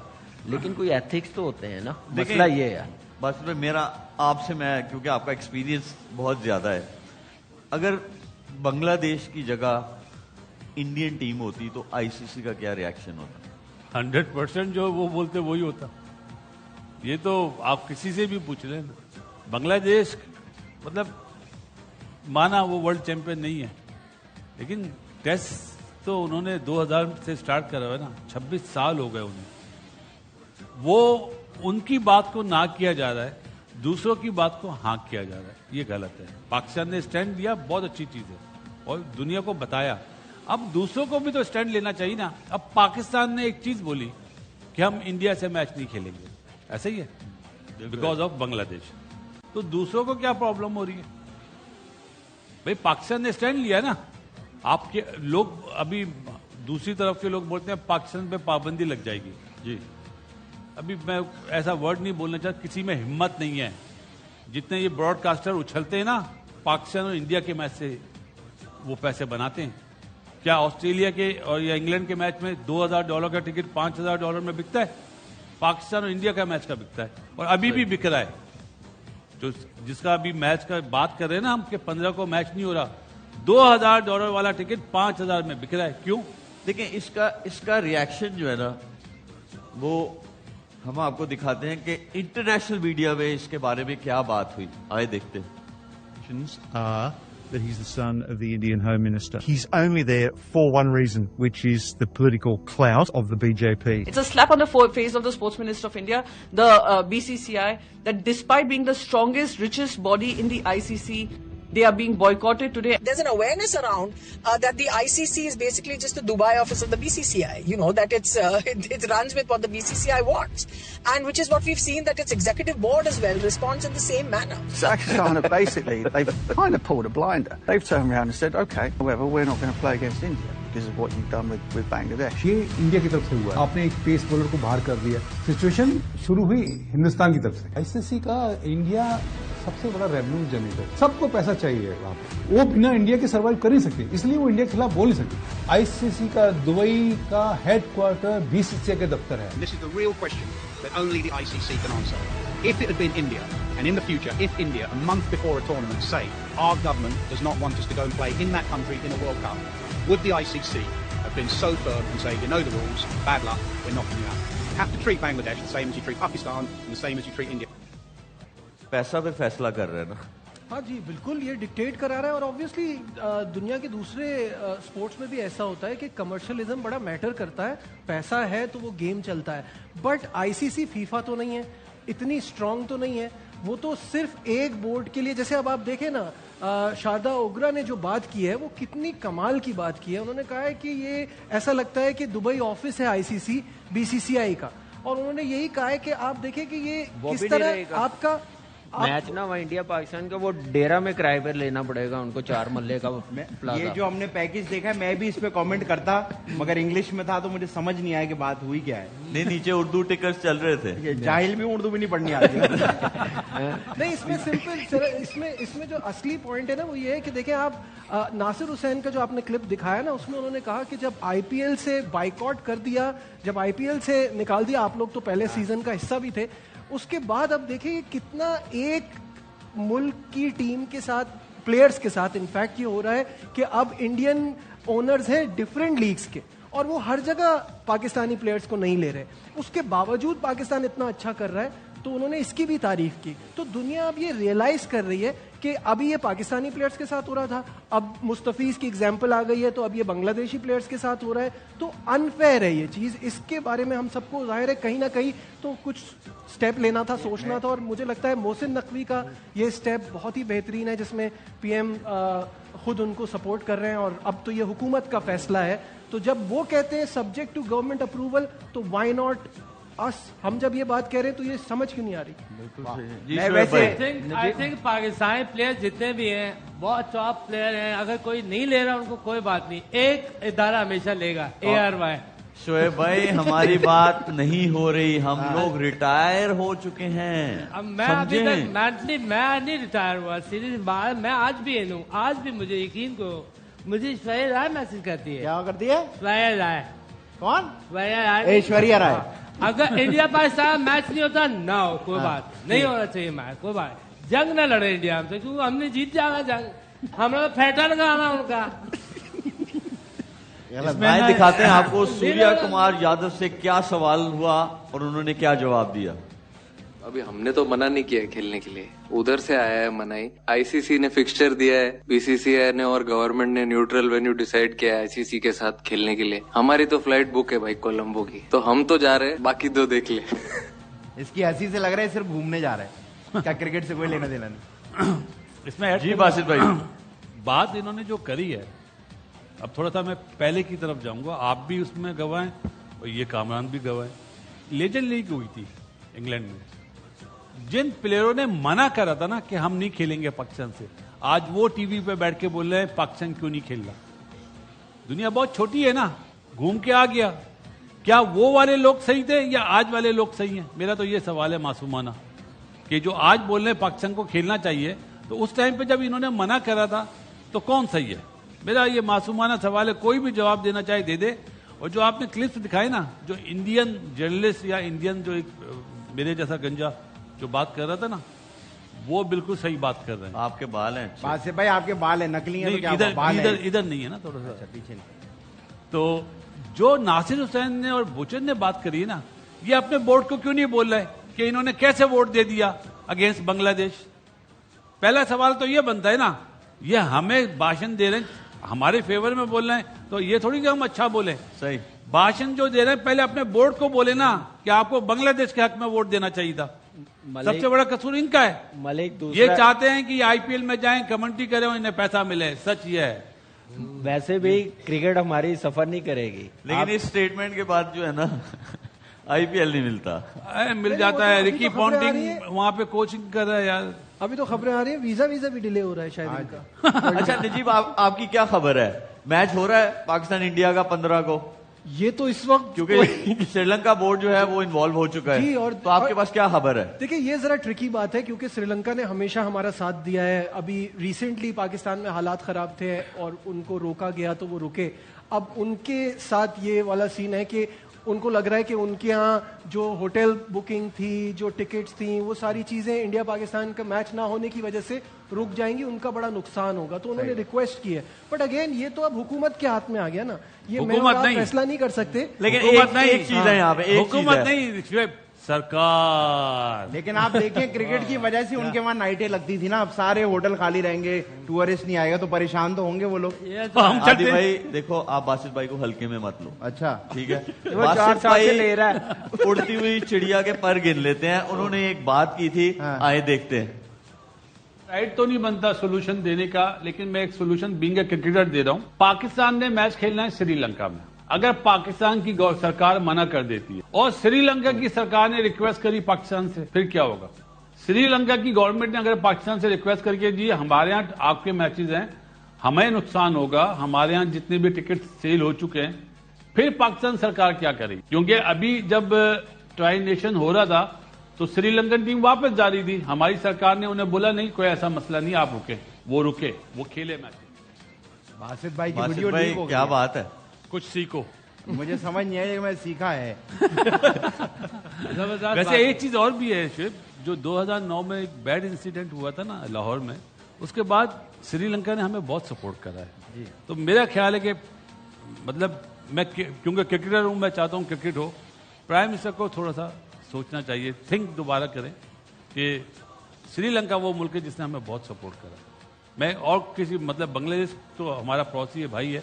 F: लेकिन कोई एथिक्स तो होते हैं ना। मसला ये है।
A: बस में मेरा आपसे, मैं क्योंकि आपका एक्सपीरियंस बहुत ज्यादा है, अगर बांग्लादेश की जगह इंडियन टीम होती तो आईसीसी का क्या रिएक्शन होता?
B: 100% जो वो बोलते वही होता। ये तो आप किसी से भी पूछ लें। बांग्लादेश मतलब माना वो वर्ल्ड चैंपियन नहीं है, लेकिन टेस्ट तो उन्होंने 2000 से स्टार्ट करा है ना, 26 साल हो गए उन्हें। वो उनकी बात को ना किया जा रहा है, दूसरों की बात को हाँ किया जा रहा है, ये गलत है। पाकिस्तान ने स्टैंड लिया, बहुत अच्छी चीज है, और दुनिया को बताया। अब दूसरों को भी तो स्टैंड लेना चाहिए ना। अब पाकिस्तान ने एक चीज बोली कि हम इंडिया से मैच नहीं खेलेंगे, ऐसा ही है, बिकॉज ऑफ बांग्लादेश। तो दूसरों को क्या प्रॉब्लम हो रही है? भाई पाकिस्तान ने स्टैंड लिया ना। आपके लोग अभी दूसरी तरफ के लोग बोलते हैं पाकिस्तान पे पाबंदी लग जाएगी। जी, अभी मैं ऐसा वर्ड नहीं बोलना चाहता, किसी में हिम्मत नहीं है। जितने ये ब्रॉडकास्टर उछलते हैं ना पाकिस्तान और इंडिया के मैच से, वो पैसे बनाते हैं क्या? ऑस्ट्रेलिया के और या इंग्लैंड के मैच में $2000 का टिकट $5000 में बिकता है, पाकिस्तान और इंडिया का मैच का बिकता है, और अभी भी बिक रहा है। जो जिसका अभी मैच का बात कर रहे हैं ना हम, कि 15 को मैच नहीं हो रहा, $2000 वाला टिकट 5000 में बिक रहा है। क्यों?
A: देखिए, इसका रिएक्शन जो है ना, वो हम आपको दिखाते हैं कि इंटरनेशनल मीडिया में इसके बारे में क्या बात हुई। आए देखते हैं।
I: That he's the son of the Indian Home Minister. He's only there for one reason, which is the political clout of the BJP.
J: It's a slap on the face of the Sports Minister of India, the BCCI, that despite being the strongest, richest body in the ICC, they are being boycotted today.
K: There's an awareness around that the ICC is basically just the Dubai office of the BCCI. You know, that it runs with what the BCCI wants. And which is what we've seen, that its executive board as well responds in the same manner.
L: Pakistan have basically, they've kind of pulled a blinder. They've turned around and said, okay, however, we're not going to play against India because of what you've done with Bangladesh.
M: ये इंडिया की तरफ से हुआ, आपने एक पेस बॉलर को बाहर कर दिया। सिचुएशन शुरू हुई हिंदुस्तान की तरफ से। आईसीसी का इंडिया सबसे बड़ा रेवेन्यू जनरेटर, सबको पैसा चाहिए वहाँ पे, वो बिना इंडिया के सर्वाइव कर नहीं सकते, इसलिए वो इंडिया के खिलाफ बोल नहीं सकते। आईसीसी का दुबई का हेडक्वार्टर बीसीसीआई के दफ्तर है।
N: This is the real question that only the ICC can answer. If it had been India, and in the future, if India, a month before a tournament, say our government does not want us to go and play in that country in a World Cup, would the ICC have been so firm and say, you know the rules, bad luck, we're knocking you out? You have to treat Bangladesh the same as you treat Pakistan and the same as you treat India.
A: पैसा पे फैसला कर रहे हैं ना।
D: हाँ जी, बिल्कुल ये डिक्टेट करा रहा है। और ऑब्वियसली दुनिया के दूसरे स्पोर्ट्स में भी ऐसा होता है कि कमर्शियलिज्म बड़ा मैटर करता है। पैसा है तो वो गेम चलता है। बट आईसीसी फीफा तो नहीं है, इतनी स्ट्रांग तो नहीं है। वो तो सिर्फ एक बोर्ड के लिए, जैसे अब आप देखें ना, शारदा ओगरा ने जो बात की है वो कितनी कमाल की बात की है। उन्होंने कहा है कि ये ऐसा लगता है कि दुबई ऑफिस है आईसीसी बीसीसीआई का, और उन्होंने यही कहा है कि आप देखें कि ये किस तरह आपका
F: मैच ना वहाँ इंडिया पाकिस्तान का वो डेरा में किराए पर लेना पड़ेगा उनको, 4 मल्ले का प्लाजा।
C: ये जो हमने पैकेज देखा है, मैं भी इस पे कमेंट करता, मगर इंग्लिश में था तो मुझे समझ नहीं आया कि बात हुई क्या है।
A: नहीं, नीचे उर्दू टिकट्स चल रहे थे।
C: जाहिल भी उर्दू भी नहीं पढ़नी आती।
D: नहीं, इसमें सिंपल इसमें जो असली पॉइंट है ना वो ये है कि देखें आप नासिर हुसैन का जो आपने क्लिप दिखाया ना, उसमें उन्होंने कहा कि जब आईपीएल से बाइकआउट कर दिया, जब आईपीएल से निकाल दिया, आप लोग तो पहले सीजन का हिस्सा भी थे, उसके बाद अब देखिए कितना एक मुल्क की टीम के साथ, प्लेयर्स के साथ इनफैक्ट ये हो रहा है कि अब इंडियन ओनर्स हैं डिफरेंट लीग्स के, और वो हर जगह पाकिस्तानी प्लेयर्स को नहीं ले रहे। उसके बावजूद पाकिस्तान इतना अच्छा कर रहा है, तो उन्होंने इसकी भी तारीफ की। तो दुनिया अब ये रियलाइज कर रही है कि अभी ये पाकिस्तानी प्लेयर्स के साथ हो रहा था, अब मुस्तफीज की एग्जांपल आ गई है, तो अब ये बांग्लादेशी प्लेयर्स के साथ हो रहा है। तो अनफेयर है ये चीज, इसके बारे में हम सबको जाहिर है कहीं ना कहीं तो कुछ स्टेप लेना था, सोचना था, और मुझे लगता है मोहसिन नकवी का ये स्टेप बहुत ही बेहतरीन है, जिसमें पीएम खुद उनको सपोर्ट कर रहे हैं, और अब तो ये हुकूमत का फैसला है। तो जब वो कहते हैं सब्जेक्ट टू गवर्नमेंट अप्रूवल, तो व्हाई नॉट अस? हम जब ये बात कह रहे हैं तो ये समझ क्यों नहीं आ रही?
E: आई थिंक पाकिस्तानी प्लेयर जितने भी हैं बहुत टॉप प्लेयर हैं, अगर कोई नहीं ले रहा उनको कोई बात नहीं, एक इदारा हमेशा लेगा, ARY।
A: शोएब भाई, हमारी बात नहीं हो रही, हम लोग रिटायर हो चुके हैं।
E: अब मैं अभी तक मेंटली मैं नहीं रिटायर हुआ, सीरीज बात, मैं आज भी हूँ, आज भी मुझे यकीन को मुझे ऐश्वर्या राय मैसेज करती है।
C: क्या करती है?
E: ऐश्वर्या राय।
C: कौन?
E: ऐश्वर्या राय। अगर इंडिया पाकिस्तान मैच नहीं होता ना हो, कोई बात नहीं होना चाहिए मैच, कोई बात, जंग ना लड़े इंडिया हमसे, क्योंकि हमने जीत जाना जंग, हमारा फेटा लगाना उनका।
A: मैं दिखाते हैं आपको सूर्या कुमार यादव से क्या सवाल हुआ और उन्होंने क्या जवाब दिया।
O: अभी हमने तो मना नहीं किया है खेलने के लिए, उधर से आया है मनाई। आईसीसी ने फिक्सचर दिया है, बीसीसीआई ने और गवर्नमेंट ने न्यूट्रल वेन्यू डिसाइड किया है आईसीसी के साथ खेलने के लिए। हमारी तो फ्लाइट बुक है भाई कोलंबो की, तो हम तो जा रहे हैं, बाकी दो देख ले।
C: इसकी हंसी से लग रहा है सिर्फ घूमने जा रहा है, क्या क्रिकेट से कोई लेना देना नहीं।
B: इसमें
A: जी बासित भाई,
B: बात इन्होंने जो करी है, अब थोड़ा सा मैं पहले की तरफ जाऊंगा, आप भी उसमें गवाएं और ये कामरान भी गवाएं। लेजेंड लीग हुई थी इंग्लैंड में, जिन प्लेयरों ने मना करा था ना कि हम नहीं खेलेंगे पाकिस्तान से, आज वो टीवी पे बैठ के बोल रहे हैं पाकिस्तान क्यों नहीं खेल रहा। दुनिया बहुत छोटी है ना, घूम के आ गया। क्या वो वाले लोग सही थे या आज वाले लोग सही हैं? मेरा तो ये सवाल है मासूमाना, कि जो आज बोल रहे हैं पाकिस्तान को खेलना चाहिए, तो उस टाइम पे जब इन्होंने मना करा था तो कौन सही है? मेरा ये मासूमाना सवाल है, कोई भी जवाब देना चाहे दे दे। और जो आपने क्लिप्स दिखाए ना, जो इंडियन जर्नलिस्ट या इंडियन जो एक मेरे जैसा गंजा जो बात कर रहा था ना, वो बिल्कुल सही बात कर रहे हैं।
A: आपके बाल हैं
C: बासित भाई, आपके बाल है नकली हैं, तो क्या
B: इधर
C: बाल
B: इधर
C: है?
B: इधर नहीं है ना, थोड़ा सा
C: पीछे।
B: तो जो नासिर हुसैन ने और बुचर ने बात करी है ना, ये अपने बोर्ड को क्यों नहीं बोल रहे कि इन्होंने कैसे वोट दे दिया अगेंस्ट बांग्लादेश? पहला सवाल तो ये बनता है ना, ये हमें भाषण दे रहे हैं, हमारे फेवर में बोल रहे हैं, तो ये थोड़ी कि हम अच्छा बोले।
A: सही
B: भाषण जो दे रहे हैं पहले अपने बोर्ड को बोले ना कि आपको बांग्लादेश के हक में वोट देना चाहिए था। सबसे बड़ा कसूर इनका है।
F: मलिक
B: ये चाहते हैं कि आईपीएल में जाएं, कमेंट्री करें और इन्हें पैसा मिले, सच ये है।
F: वैसे भी क्रिकेट हमारी सफर नहीं करेगी,
A: लेकिन इस स्टेटमेंट के बाद जो है ना आईपीएल नहीं मिलता।
B: मिल जाता है। रिकी पॉन्टिंग वहां पे कोचिंग कर रहा है यार।
D: अभी तो खबरें आ रही है वीजा भी डिले हो रहा है शायद इनका।
A: अच्छा नजीब, आपकी क्या खबर है? मैच हो रहा है पाकिस्तान इंडिया का 15 को?
D: ये तो इस वक्त
A: क्योंकि श्रीलंका बोर्ड जो है वो इन्वॉल्व हो चुका है,
D: और
A: तो आपके पास क्या खबर है?
D: देखिए, ये जरा ट्रिकी बात है, क्योंकि श्रीलंका ने हमेशा हमारा साथ दिया है। अभी रिसेंटली पाकिस्तान में हालात खराब थे और उनको रोका गया तो वो रुके। अब उनके साथ ये वाला सीन है कि उनको लग रहा है कि उनके यहाँ जो होटल बुकिंग थी, जो टिकट्स थी, वो सारी चीजें इंडिया पाकिस्तान का मैच ना होने की वजह से रुक जाएंगी, उनका बड़ा नुकसान होगा। तो उन्होंने रिक्वेस्ट की है, बट अगेन ये तो अब हुकूमत के हाथ में आ गया ना, ये मैं और आप फैसला नहीं कर सकते।
A: लेकिन एक चीज है यहाँ पे,
B: हुकूमत नहीं, सरकार।
C: लेकिन आप देखें क्रिकेट की वजह से उनके वहाँ नाइटें लगती थी ना, अब सारे होटल खाली रहेंगे, टूरिस्ट नहीं आएगा, तो परेशान तो होंगे वो लोग।
A: आदि भाई देखो, आप बासित भाई को हल्के में मत लो।
C: अच्छा
A: ठीक है,
F: वो 4 साल से ले रहा है।
A: उड़ती हुई चिड़िया के पर गिन लेते हैं। उन्होंने एक बात की थी, आए देखते हैं।
B: राइट तो नहीं बनता सोल्यूशन देने का, लेकिन मैं एक सोल्यूशन बीइंग ए क्रिकेटर दे रहा हूं। पाकिस्तान ने मैच खेलना है श्रीलंका में। अगर पाकिस्तान की सरकार मना कर देती है और श्रीलंका की सरकार ने रिक्वेस्ट करी पाकिस्तान से, फिर क्या होगा? श्रीलंका की गवर्नमेंट ने अगर पाकिस्तान से रिक्वेस्ट करके जी हमारे यहाँ आपके मैचेस हैं, हमें नुकसान होगा, हमारे यहाँ जितने भी टिकट सेल हो चुके हैं, फिर पाकिस्तान सरकार क्या करेगी? क्योंकि अभी जब ट्राई नेशन हो रहा था तो श्रीलंकन टीम वापस जा रही थी, हमारी सरकार ने उन्हें बोला नहीं कोई ऐसा मसला नहीं, आप रुके, वो खेले मैच।
C: बासित भाई की
A: बासित
C: वीडियो
A: भाई,
C: लीक हो गई
A: क्या
C: है।
A: बात है?
B: कुछ सीखो।
C: मुझे समझ नहीं आया, मैं सीखा है।
B: वैसे एक चीज और भी है शिव, जो 2009 में एक बैड इंसिडेंट हुआ था ना लाहौर में, उसके बाद श्रीलंका ने हमें बहुत सपोर्ट करा है। तो मेरा ख्याल है कि मतलब मैं क्योंकि क्रिकेटर हूं, मैं चाहता हूं क्रिकेट हो। प्राइम मिनिस्टर को थोड़ा सा सोचना चाहिए, थिंक दोबारा करें कि श्रीलंका वो मुल्क है जिसने हमें बहुत सपोर्ट करा। मैं और किसी मतलब बांग्लादेश तो हमारा पड़ोसी है, भाई है,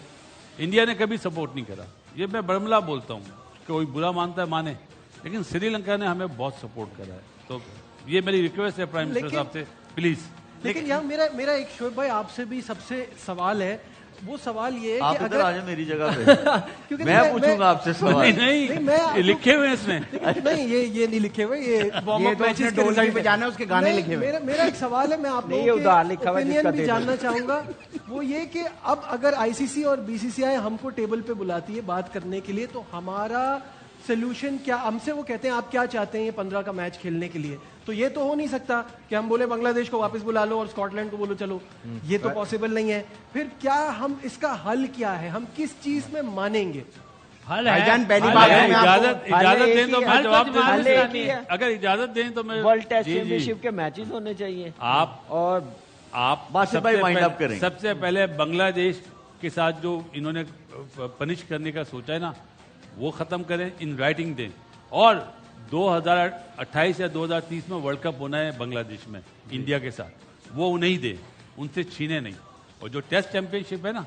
B: इंडिया ने कभी सपोर्ट नहीं करा। ये मैं बर्मला बोलता हूँ, कोई बुरा मानता है माने, लेकिन श्रीलंका ने हमें बहुत सपोर्ट करा है। तो ये मेरी रिक्वेस्ट है प्राइम मिनिस्टर साहब से, प्लीज।
D: लेकिन यहाँ मेरा एक शोएब भाई आपसे भी सबसे सवाल है, वो सवाल ये है
A: आप
D: कि
A: इधर
D: अगर
A: आ जाए मेरी जगह पे। मैं पूछूंगा आपसे सवाल।
B: नहीं,
D: मैं
B: ये लिखे हुए हैं इसमें।
D: नहीं, ये नहीं लिखे हुए, ये
C: तो मैचेस के डोलची पे जाना है, उसके गाने लिखे हुए।
D: मेरा एक सवाल है, मैं आप
F: नहीं, ये उधार लिखा
D: लोगों
F: हुआ
D: के
F: है जिसका
D: ओपिनियन भी
F: दे दो।
D: जानना चाहूंगा। वो ये कि अब अगर आईसीसी और बीसीसीआई हमको टेबल पे बुलाती है बात करने के लिए, तो हमारा सोल्यूशन क्या? हमसे वो कहते हैं आप क्या चाहते हैं ये 15 का मैच खेलने के लिए, तो ये तो हो नहीं सकता कि हम बोले बांग्लादेश को वापस बुला लो और स्कॉटलैंड को बोलो चलो, ये तो पॉसिबल नहीं है। फिर क्या हम इसका हल क्या है, हम किस चीज में मानेंगे?
C: भाईजान पहली बात है, मैं आपको-
B: इजाजत दें तो मैं जवाब
F: हल
B: दे
F: एक ही है।
B: अगर इजाजत दें तो मैं
F: वर्ल्ड टेस्ट
B: जी, जी।
F: चैंपियनशिप के मैचेस होने चाहिए।
B: आप
A: बासित भाई वाइंड अप करेंगे।
B: सबसे पहले बांग्लादेश के साथ जो इन्होंने पनिश करने का सोचा है ना, वो खत्म करें, इन राइटिंग दें। और 2028 या 2030 में वर्ल्ड कप होना है बांग्लादेश में इंडिया के साथ, वो उन्हें ही दे, उनसे छीने नहीं। और जो टेस्ट चैंपियनशिप है ना,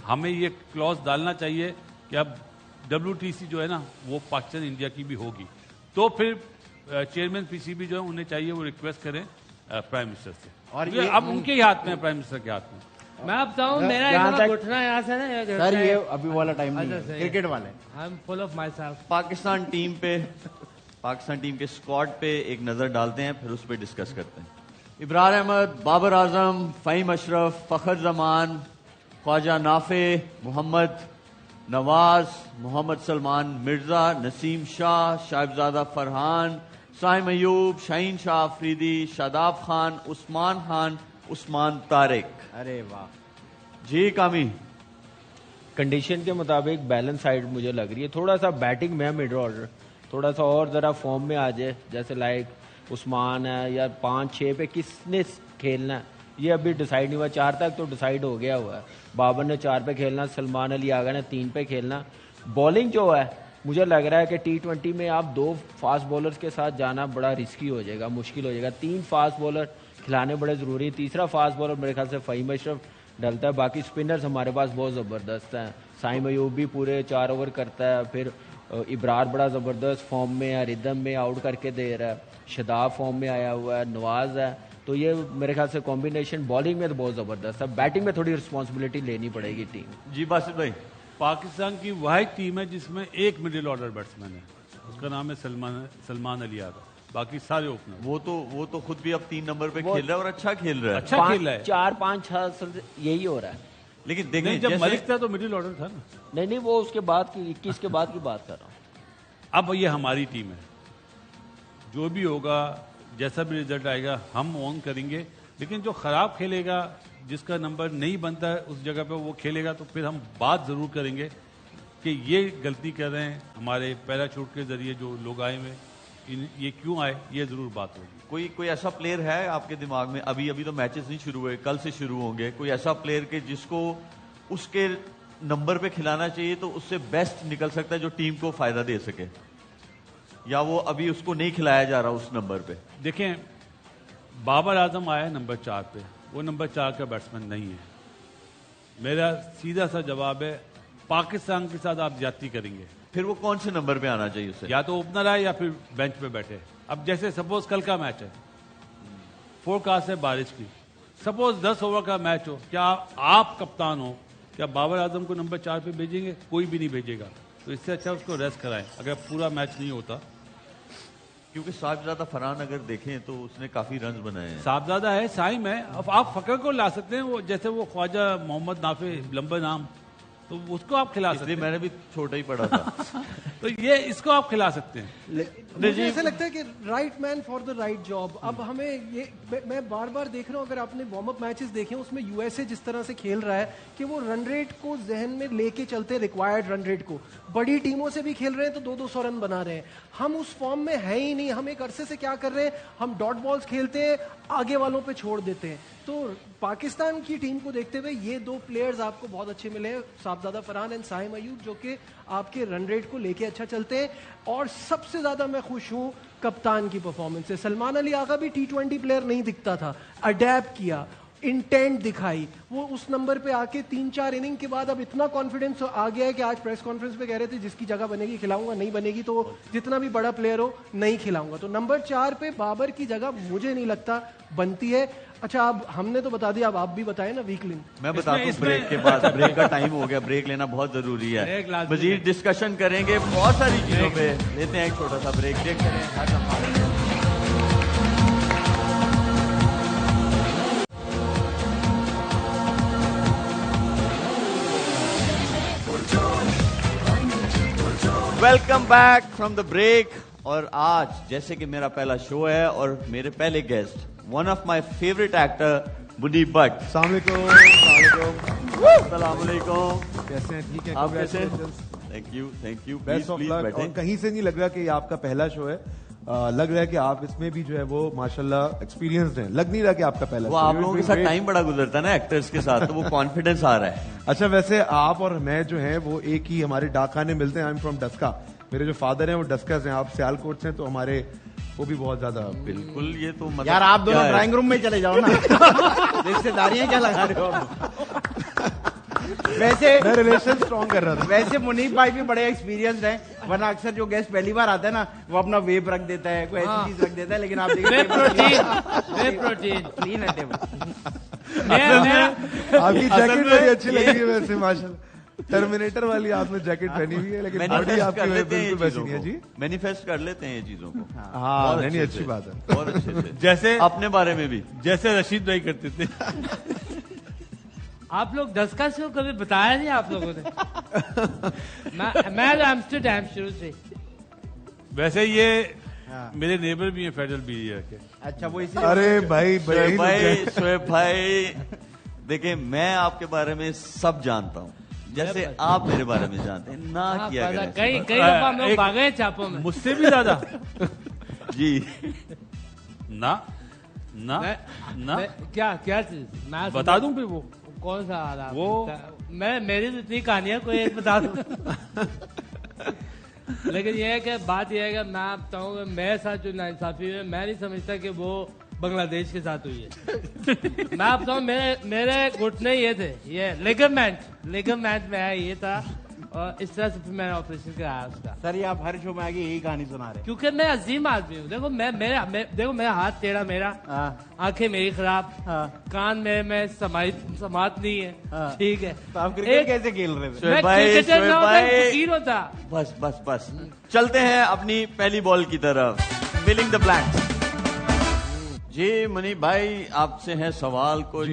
B: हमें ये क्लॉज डालना चाहिए कि अब WTC जो है ना वो पाकिस्तान इंडिया की भी होगी। तो फिर चेयरमैन PCB जो है उन्हें चाहिए वो रिक्वेस्ट करें प्राइम मिनिस्टर से, और ये अब उनके ही हाथ में है, प्राइम मिनिस्टर के हाथ में।
E: मैं अब बताऊं, मेरा एक घुटना यहाँ से ना,
C: सर ये अभी वाला टाइम नहीं है, क्रिकेट वाले।
E: I am full of my self.
A: Pakistan team के स्क्वाड पे एक नजर डालते हैं, फिर उस पर डिस्कस करते हैं। इब्रार अहमद, बाबर आजम, फ़हीम अशरफ, फ़खर जमान, ख्वाजा नाफे, मोहम्मद नवाज, मोहम्मद सलमान मिर्जा, नसीम शाह, साहिबजादा फरहान, साइम अयूब, शाहीन शाह अफरीदी, शादाब खान, उस्मान खान, उस्मान तारिक।
C: अरे वाह
A: जी कामी।
F: कंडीशन के मुताबिक बैलेंस साइड मुझे लग रही है। थोड़ा सा बैटिंग में मिड ऑर्डर थोड़ा सा और जरा फॉर्म में आ जाए, जैसे लाइक उस्मान है या 5-6 पे किसने खेलना है ये अभी डिसाइड नहीं हुआ। 4 तक तो डिसाइड हो गया हुआ है, बाबर ने 4 पे खेलना, सलमान अली आगा ने 3 पे खेलना। बॉलिंग जो है मुझे लग रहा है कि T20 में आप 2 फास्ट बॉलर्स के साथ जाना बड़ा रिस्की हो जाएगा, मुश्किल हो जाएगा। 3 फास्ट बॉलर खिलाने बड़े जरूरी है। तीसरा फास्ट बॉलर मेरे ख्याल से फ़हीम अशरफ डलता है। बाकी स्पिनर्स हमारे पास बहुत ज़बरदस्त हैं। साइम अयूब भी पूरे 4 ओवर करता है, फिर इब्रार बड़ा ज़बरदस्त फॉर्म में है, रिदम में आउट करके दे रहा है, शदाब फॉर्म में आया हुआ है, नवाज है। तो ये मेरे ख्याल से कॉम्बिनेशन बॉलिंग में तो बहुत ज़बरदस्त है। बैटिंग में थोड़ी रिस्पॉन्सिबिलिटी लेनी पड़ेगी टीम।
A: जी बासित भाई।
B: पाकिस्तान की वाहिद टीम है जिसमें एक मिडिल ऑर्डर बैट्समैन है, उसका नाम है सलमान अली आगा, बाकी सारे ओपनर।
A: वो तो खुद भी अब 3 नंबर पे खेल रहा है और अच्छा खेल रहा है।
B: अच्छा खेल रहा है।
F: 4-5 यही हो रहा है।
A: लेकिन देखिए
B: जब मलिक था तो मिडिल ऑर्डर था ना।
F: नहीं वो उसके बाद की 21 के बाद की बात कर रहा हूँ।
B: अब ये हमारी टीम है, जो भी होगा जैसा भी रिजल्ट आएगा हम ऑन करेंगे, लेकिन जो खराब खेलेगा, जिसका नंबर नहीं बनता है उस जगह पे वो खेलेगा, तो फिर हम बात जरूर करेंगे कि ये गलती कर रहे हैं हमारे पैराशूट के जरिए जो लोग आए हुए, ये क्यों आए, ये जरूर बात होगी।
A: कोई ऐसा प्लेयर है आपके दिमाग में? अभी तो मैचेस नहीं शुरू हुए, कल से शुरू होंगे। कोई ऐसा प्लेयर के जिसको उसके नंबर पे खिलाना चाहिए तो उससे बेस्ट निकल सकता है, जो टीम को फायदा दे सके, या वो अभी उसको नहीं खिलाया जा रहा उस नंबर पे?
B: देखें, बाबर आजम आया नंबर 4 पे, वो नंबर 4 का बैट्समैन नहीं है। मेरा सीधा सा जवाब है, पाकिस्तान के साथ आप ज्यादती करेंगे।
A: फिर वो कौन से नंबर पे आना चाहिए उसे?
B: या तो ओपनर आए या फिर बेंच पे बैठे। अब जैसे सपोज कल का मैच है, फोरकास्ट है बारिश की, सपोज 10 ओवर का मैच हो, क्या आप कप्तान हो, क्या बाबर आजम को नंबर 4 पे भेजेंगे? कोई भी नहीं भेजेगा। तो इससे अच्छा उसको रेस्ट कराएं अगर पूरा मैच नहीं होता।
A: क्योंकि साहिबजादा फरहान अगर देखें तो उसने काफी रन बनाए हैं।
B: साहिबजादा है, साइम है, अब आप फकर को ला सकते हैं, वो जैसे वो ख्वाजा मोहम्मद नाफे लंबा नाम, तो उसको आप खिला सकते हैं।
A: मैंने भी छोटा ही पढ़ा था।
B: तो ये इसको आप खिला सकते हैं।
D: मुझे ऐसा लगता है कि right man for the right job. अब हमें ये मैं बार बार देख रहा हूँ, अगर आपने वार्म अप मैचेस देखे उसमें यूएसए जिस तरह से खेल रहा है कि वो रन रेट को जहन में लेके चलते, रिक्वायर्ड रन रेट को, बड़ी टीमों से भी खेल रहे हैं तो 200 रन बना रहे हैं। हम उस फॉर्म में है ही नहीं। हम एक अरसे से क्या कर रहे हैं, हम डॉट बॉल्स खेलते हैं, आगे वालों पे छोड़ देते हैं। तो पाकिस्तान की टीम को देखते हुए ये दो प्लेयर्स आपको बहुत अच्छे मिले हैं, साहिबजादा फरहान एंड साइम अयूब, जो कि आपके रन रेट को लेके अच्छा चलते हैं। और सबसे ज्यादा मैं खुश हूं कप्तान की परफॉर्मेंस से। सलमान अली आगा भी T20 प्लेयर नहीं दिखता था, अडेप्ट किया, इंटेंट दिखाई, वो उस नंबर पे आके 3-4 इनिंग के बाद अब इतना कॉन्फिडेंस आ गया है कि आज प्रेस कॉन्फ्रेंस पे कह रहे थे जिसकी जगह बनेगी खिलाऊंगा, नहीं बनेगी तो जितना भी बड़ा प्लेयर हो नहीं खिलाऊंगा। तो नंबर 4 पे बाबर की जगह मुझे नहीं लगता बनती है। अच्छा, अब हमने तो बता दिया, अब आप भी बताएं ना वीक लिंक।
A: मैं बताता हूँ ब्रेक के बाद। ब्रेक का टाइम हो गया, ब्रेक लेना बहुत जरूरी है। मजीद डिस्कशन करेंगे बहुत सारी चीजों पे। लेते हैं एक छोटा सा ब्रेक, देखते हैं। Welcome back from the break. और आज जैसे कि मेरा पहला शो है और मेरे पहले guest one of my favourite actor Muneeb Bhatt.
P: अस्सलाम वालेकुम। कैसे हैं? ठीक है,
A: आप कैसे हैं? Thank you
P: best of luck. और कहीं से नहीं लग रहा कि ये आपका पहला शो है, लग रहा है कि आप इसमें भी जो है वो माशाल्लाह एक्सपीरियंस्ड हैं। लग नहीं रहा कि आपका पहला
A: वो आप लोगों के साथ टाइम बड़ा गुजरता है ना एक्टर्स के साथ, तो वो कॉन्फिडेंस आ रहा है।
P: अच्छा, वैसे आप और मैं जो है वो एक ही हमारे डाकखाने मिलते हैं। आई एम फ्रॉम डस्का, मेरे जो फादर हैं वो डस्का से हैं, आप सियालकोट से हैं, तो हमारे वो भी बहुत ज्यादा।
A: बिल्कुल, ये तो मतलब
C: यार आप दोनों ड्राइंग रूम में चले जाओ ना। रिश्तेदारियां क्या लगा रहे हो? वैसे
P: मैं रिलेशन स्ट्रॉन्ग कर रहा था।
C: वैसे मुनीब भाई भी बड़े एक्सपीरियंस्ड हैं, वरना अक्सर जो गेस्ट पहली बार आता है ना वो अपना वेब रख देता है, कोई ऐसी चीज रख देता है, लेकिन आप देखिए
E: प्रोटीन
C: क्लीन है टेबल।
P: आपकी जैकेट बड़ी अच्छी लग रही है वैसे माशाल्लाह, टर्मिनेटर वाली आपने जैकेट पहनी हुई है, लेकिन बॉडी आपकी बिल्कुल वैसी नहीं है जी।
A: मैनिफेस्ट कर लेते हैं ये चीजों को।
P: हाँ, नहीं, अच्छी बात है,
A: बहुत अच्छे से।
B: जैसे
A: अपने बारे में भी,
B: जैसे रशीद भाई करते थे।
E: आप लोग 10 का शो कभी बताया नहीं आप लोगों ने। मैं एम्स्टरडैम शुरू से।
B: वैसे ये मेरे नेबर भी हैं फेडरल बीरिया के।
C: अच्छा, वो इसी।
P: अरे भाई
A: शोएब भाई देखिए, मैं आपके बारे में सब जानता हूँ, जैसे आप मेरे बारे में जानते हैं ना। किया
E: कई दफा हम लोग भागे छापों में,
B: मुझसे भी ज्यादा।
A: जी
B: ना ना ना
E: क्या चीज मैं
B: बता दूं फिर वो
E: कौन सा हाल
B: वो
E: मेरी तो इतनी कहानियां कोई एक बता दूं। लेकिन ये है कि बात यह है कि मैं बताऊँ मेरे साथ जो नाइंसाफी है, मैं नहीं समझता कि वो बांग्लादेश के साथ हुई है। मैं बताऊँ मेरे घुटने ये थे, ये लिगामेंट में है ये था, और इस तरह से फिर मैंने ऑपरेशन कराया उसका।
C: सर, ये आप हर शो में आगे यही कहानी सुना रहे हैं।
E: क्योंकि मैं अजीम आदमी हूँ। देखो देखो मेरा हाथ टेढ़ा, मेरा आंखें मेरी खराब, कान में समात नहीं है, ठीक है।
C: तो आप क्रिकेट कैसे खेल रहे थे?
E: मैं क्रिकेटर ना होता, फकीर होता।
A: बस चलते हैं अपनी पहली बॉल की तरफ। Filling the blanks. जी मुनीब भाई, आपसे है सवाल कुछ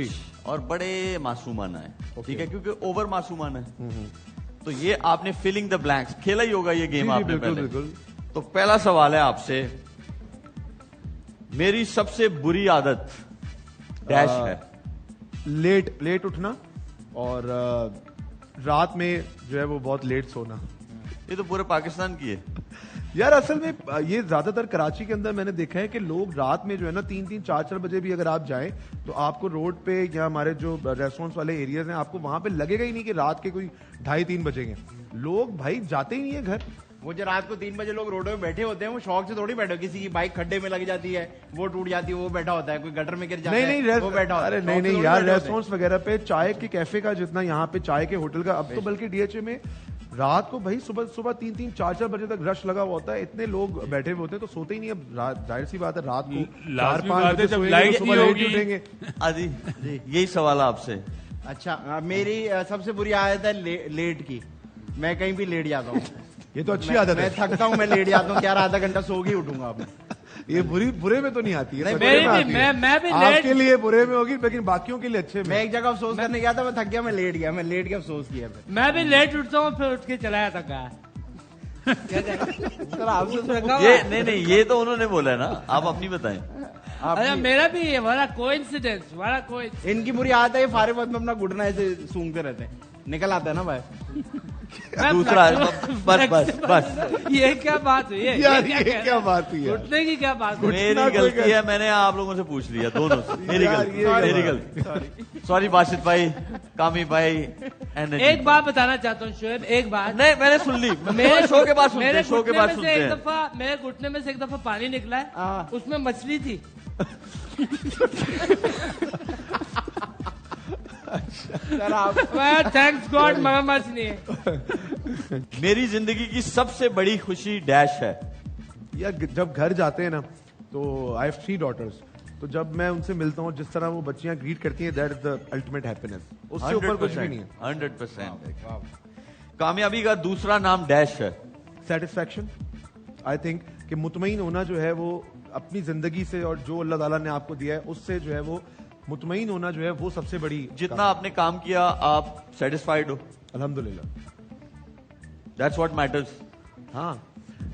A: और बड़े मासूमाना है, ठीक है, क्योंकि ओवर मासूमाना है। तो ये आपने फिलिंग द ब्लैंक्स खेला ही होगा ये गेम आपने पहले। तो पहला सवाल है आपसे, मेरी सबसे बुरी आदत डैश है।
P: लेट उठना और रात में जो है वो बहुत लेट सोना।
A: ये तो पूरे पाकिस्तान की है
P: यार। असल में ये ज्यादातर कराची के अंदर मैंने देखा है कि लोग रात में जो है ना 3-3, 4-4 बजे भी अगर आप जाएं तो आपको रोड पे या हमारे जो रेस्टोरेंट्स वाले एरियाज हैं, आपको वहां पे लगेगा ही नहीं कि रात के कोई 2:30-3 बजेंगे। लोग भाई जाते ही नहीं है घर।
C: वो जो रात को 3 बजे लोग रोडों में बैठे होते हैं, वो शौक से थोड़ी बैठे, किसी की बाइक खड्डे में लग जाती है, वो टूट जाती है, वो बैठा होता है, कोई गटर में गिर जाता है, वो बैठा होता है।
P: अरे नहीं यार, रेस्टोरेंट्स वगैरह पे चाय के कैफे का जितना यहाँ पे चाय के होटल का, अब तो बल्कि डीएचए में रात को भाई सुबह 3-4 बजे तक रश लगा हुआ होता है, इतने लोग बैठे हुए होते हैं तो सोते ही नहीं। अब जाहिर सी बात है रात को 4-5 बजे
B: जब
P: सोएंगे,
B: लाइट
P: सुबह
B: नहीं
P: लेट
B: होगी।
P: उठेंगे।
A: आदि यही सवाल है आपसे।
C: अच्छा, मेरी सबसे बुरी आदत है लेट की। मैं कहीं भी लेट जाता हूँ।
P: ये तो अच्छी आदत है।
C: मैं थकता हूँ, मैं लेट जाता हूँ, यार आधा घंटा सो के उठूंगा अब।
P: ये बुरे में तो नहीं आती है,
C: नहीं,
P: सच्चे में आती है।
E: मैं भी
P: आपके लिए बुरे में होगी, लेकिन बाकियों के लिए अच्छे में।
C: मैं एक जगह अफसोस करने गया था, मैं थक गया, मैं लेट गया, मैं लेट के अफसोस किया फिर।
E: मैं भी लेट उठता हूँ, फिर उठ के चला जाता कहा।
A: ये नहीं, ये तो उन्होंने बोला है ना, आप अपनी बताएं।
E: अरे मेरा भी है, वाला कोइंसिडेंस।
C: इनकी बुरी आदत है, ये फारिग वक्त में अपना घुटना ऐसे सूंघते रहते हैं, निकल आता है ना भाई।
A: दूसरा बस
E: ये क्या बात हुई है?
P: यार ये क्या बात हुई है?
E: घुटने की क्या बात हुई?
A: मेरी गलती है, मैंने आप लोगों से पूछ लिया दोनों से। मेरी गलती। सॉरी बाशित भाई, कामी भाई।
E: एक बात बताना चाहता हूँ शोएब, एक बात।
A: नहीं, मैंने सुन ली।
E: मेरे
A: शो के बाद सुनते हैं,
E: मेरे
A: शो के बाद सुनते हैं।
E: मेरे घुटने में से एक दफा पानी निकला है, उसमें मछली थी। थैंक्स गॉड मगरमच्छ नहीं है।
A: मेरी जिंदगी की सबसे बड़ी खुशी डैश है।
P: यार जब घर जाते हैं ना, तो आई हैव 3 daughters, तो जब मैं उनसे मिलता हूँ, जिस तरह वो बच्चियां ग्रीट करती हैं, that is the ultimate happiness. उससे ऊपर कुछ भी नहीं है।
A: 100%। कामयाबी का दूसरा नाम डैश है।
P: सेटिस्फैक्शन। आई थिंक कि मुतमईन होना जो है वो अपनी जिंदगी से और जो अल्लाह ताला ने आपको दिया है उससे जो है वो मुतमईन होना जो है वो सबसे बड़ी।
A: जितना आपने काम किया आप सेटिस्फाइड हो?
P: अल्हम्दुलिल्लाह,
A: दैट्स व्हाट मैटर्स।
P: हाँ,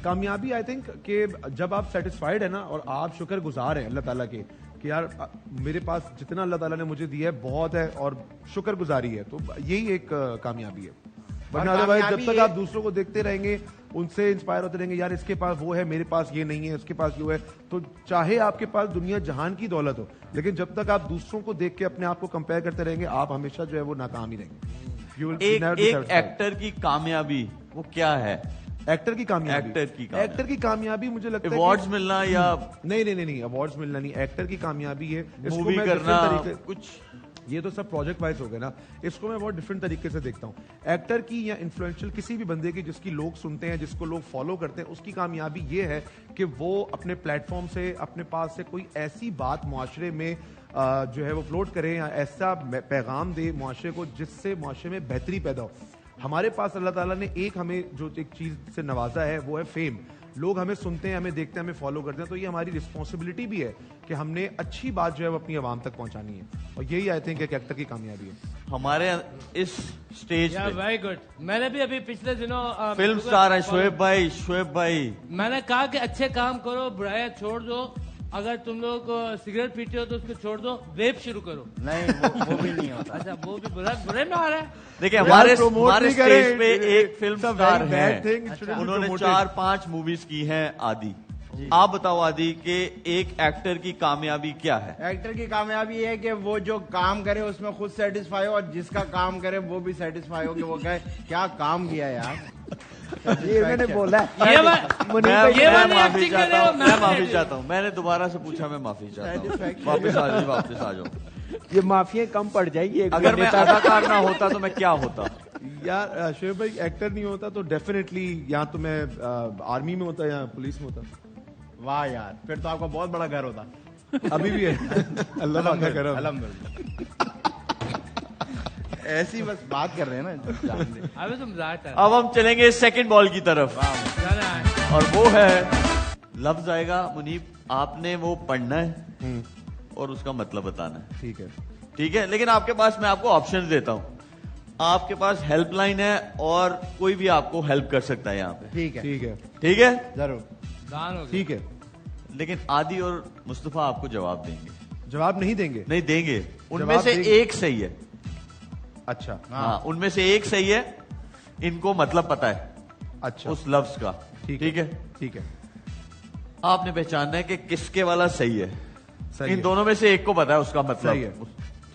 P: कामयाबी आई थिंक कि जब आप सेटिस्फाइड है ना और आप शुक्रगुजार हैं अल्लाह ताला के कि यार मेरे पास जितना अल्लाह ताला ने मुझे दिया है बहुत है और शुक्रगुजारी है, तो यही एक कामयाबी है। वरना अदरवाइज जब तक आप दूसरों को देखते रहेंगे, उनसे इंस्पायर होते रहेंगे, यार इसके पास वो है, मेरे पास ये नहीं है, उसके पास ये है, तो चाहे आपके पास दुनिया जहान की दौलत हो, लेकिन जब तक आप दूसरों को देख के अपने आप को कंपेयर करते रहेंगे, आप हमेशा जो है वो नाकाम ही रहेंगे।
A: एक एक्टर की कामयाबी वो क्या है?
P: एक्टर की कामयाबी मुझे लगता है
A: अवार्ड्स मिलना या
P: नहीं, अवार्ड्स मिलना नहीं, एक्टर की कामयाबी है
A: मूवी करना कुछ।
P: ये तो सब प्रोजेक्ट वाइज हो गए ना, इसको मैं बहुत डिफरेंट तरीके से देखता हूँ। एक्टर की या इन्फ्लुएंशियल किसी भी बंदे की जिसकी लोग सुनते हैं, जिसको लोग फॉलो करते हैं, उसकी कामयाबी ये है कि वो अपने प्लेटफॉर्म से, अपने पास से कोई ऐसी बात मुआशरे में जो है वो फ्लोट करे या ऐसा पैगाम दे मुआशरे को जिससे मुआशरे में बेहतरी पैदा हो। हमारे पास अल्लाह ताला ने हमें जो एक चीज से नवाजा है वो है फेम। लोग हमें सुनते हैं, हमें देखते हैं, हमें फॉलो करते हैं, तो ये हमारी रिस्पॉन्सिबिलिटी भी है कि हमने अच्छी बात जो है वो अपनी आवाम तक पहुंचानी है, और यही आई थिंक एक एक्टर की कामयाबी है।
A: हमारे इस स्टेज पे
E: वेरी गुड। मैंने भी अभी पिछले दिनों
A: फिल्म स्टार है शोएब भाई,
E: मैंने कहा कि अच्छे काम करो, बुराइयां छोड़ दो। अगर तुम लोग सिगरेट पीते हो तो उसको छोड़ दो, वेप शुरू करो।
C: नहीं, वो भी नहीं होता।
E: अच्छा, वो भी बुरे में आ रहा है।
A: देखिए हमारे स्टेज पे एक फिल्म स्टार है, उन्होंने 4-5 मूवीज की हैं। आदि, आप बताओ आदि कि एक एक्टर की कामयाबी क्या है?
C: एक्टर की कामयाबी है कि वो जो काम करे उसमें खुद सेटिस्फाई हो, और जिसका काम करे वो भी सेटिस्फाई हो कि वो कहे क्या काम किया यार।
F: ये मैंने बोला है।
A: मैं माफी चाहता हूँ, मैंने दोबारा से पूछा, मैं माफी चाहता हूँ। वापस आ जाओ।
F: ये माफिया कम पड़ जाएगी।
A: अगर मैं अदाकार ना होता तो मैं क्या होता?
P: यार शोएब भाई एक्टर नहीं होता तो डेफिनेटली या तो मैं आर्मी में होता या पुलिस में होता।
C: वाह यार, फिर तो आपका बहुत बड़ा घर होता।
P: अभी भी है। अल्लाह का करम।
C: अल्हम्दुलिल्लाह। ऐसी बस बात कर रहे हैं ना।
E: अभी तुम
A: अब हम चलेंगे सेकंड बॉल की तरफ, और वो है लफ्ज आएगा मुनीब, आपने वो पढ़ना है और उसका मतलब बताना है। ठीक है, लेकिन आपके पास मैं आपको ऑप्शन देता हूँ। आपके पास हेल्पलाइन है और कोई भी आपको हेल्प कर सकता है यहाँ पे। ठीक है,
C: जरूर,
P: ठीक है।
A: लेकिन आदि और मुस्तफा आपको जवाब देंगे।
P: जवाब नहीं देंगे?
A: नहीं देंगे, उनमें से एक सही है।
P: अच्छा,
A: हाँ, उनमें से एक सही है, इनको मतलब पता है
P: अच्छा
A: उस लफ्ज का। ठीक है। आपने पहचानना है कि किसके वाला सही है। इन दोनों में से एक को पता है उसका मतलब।
P: सही है।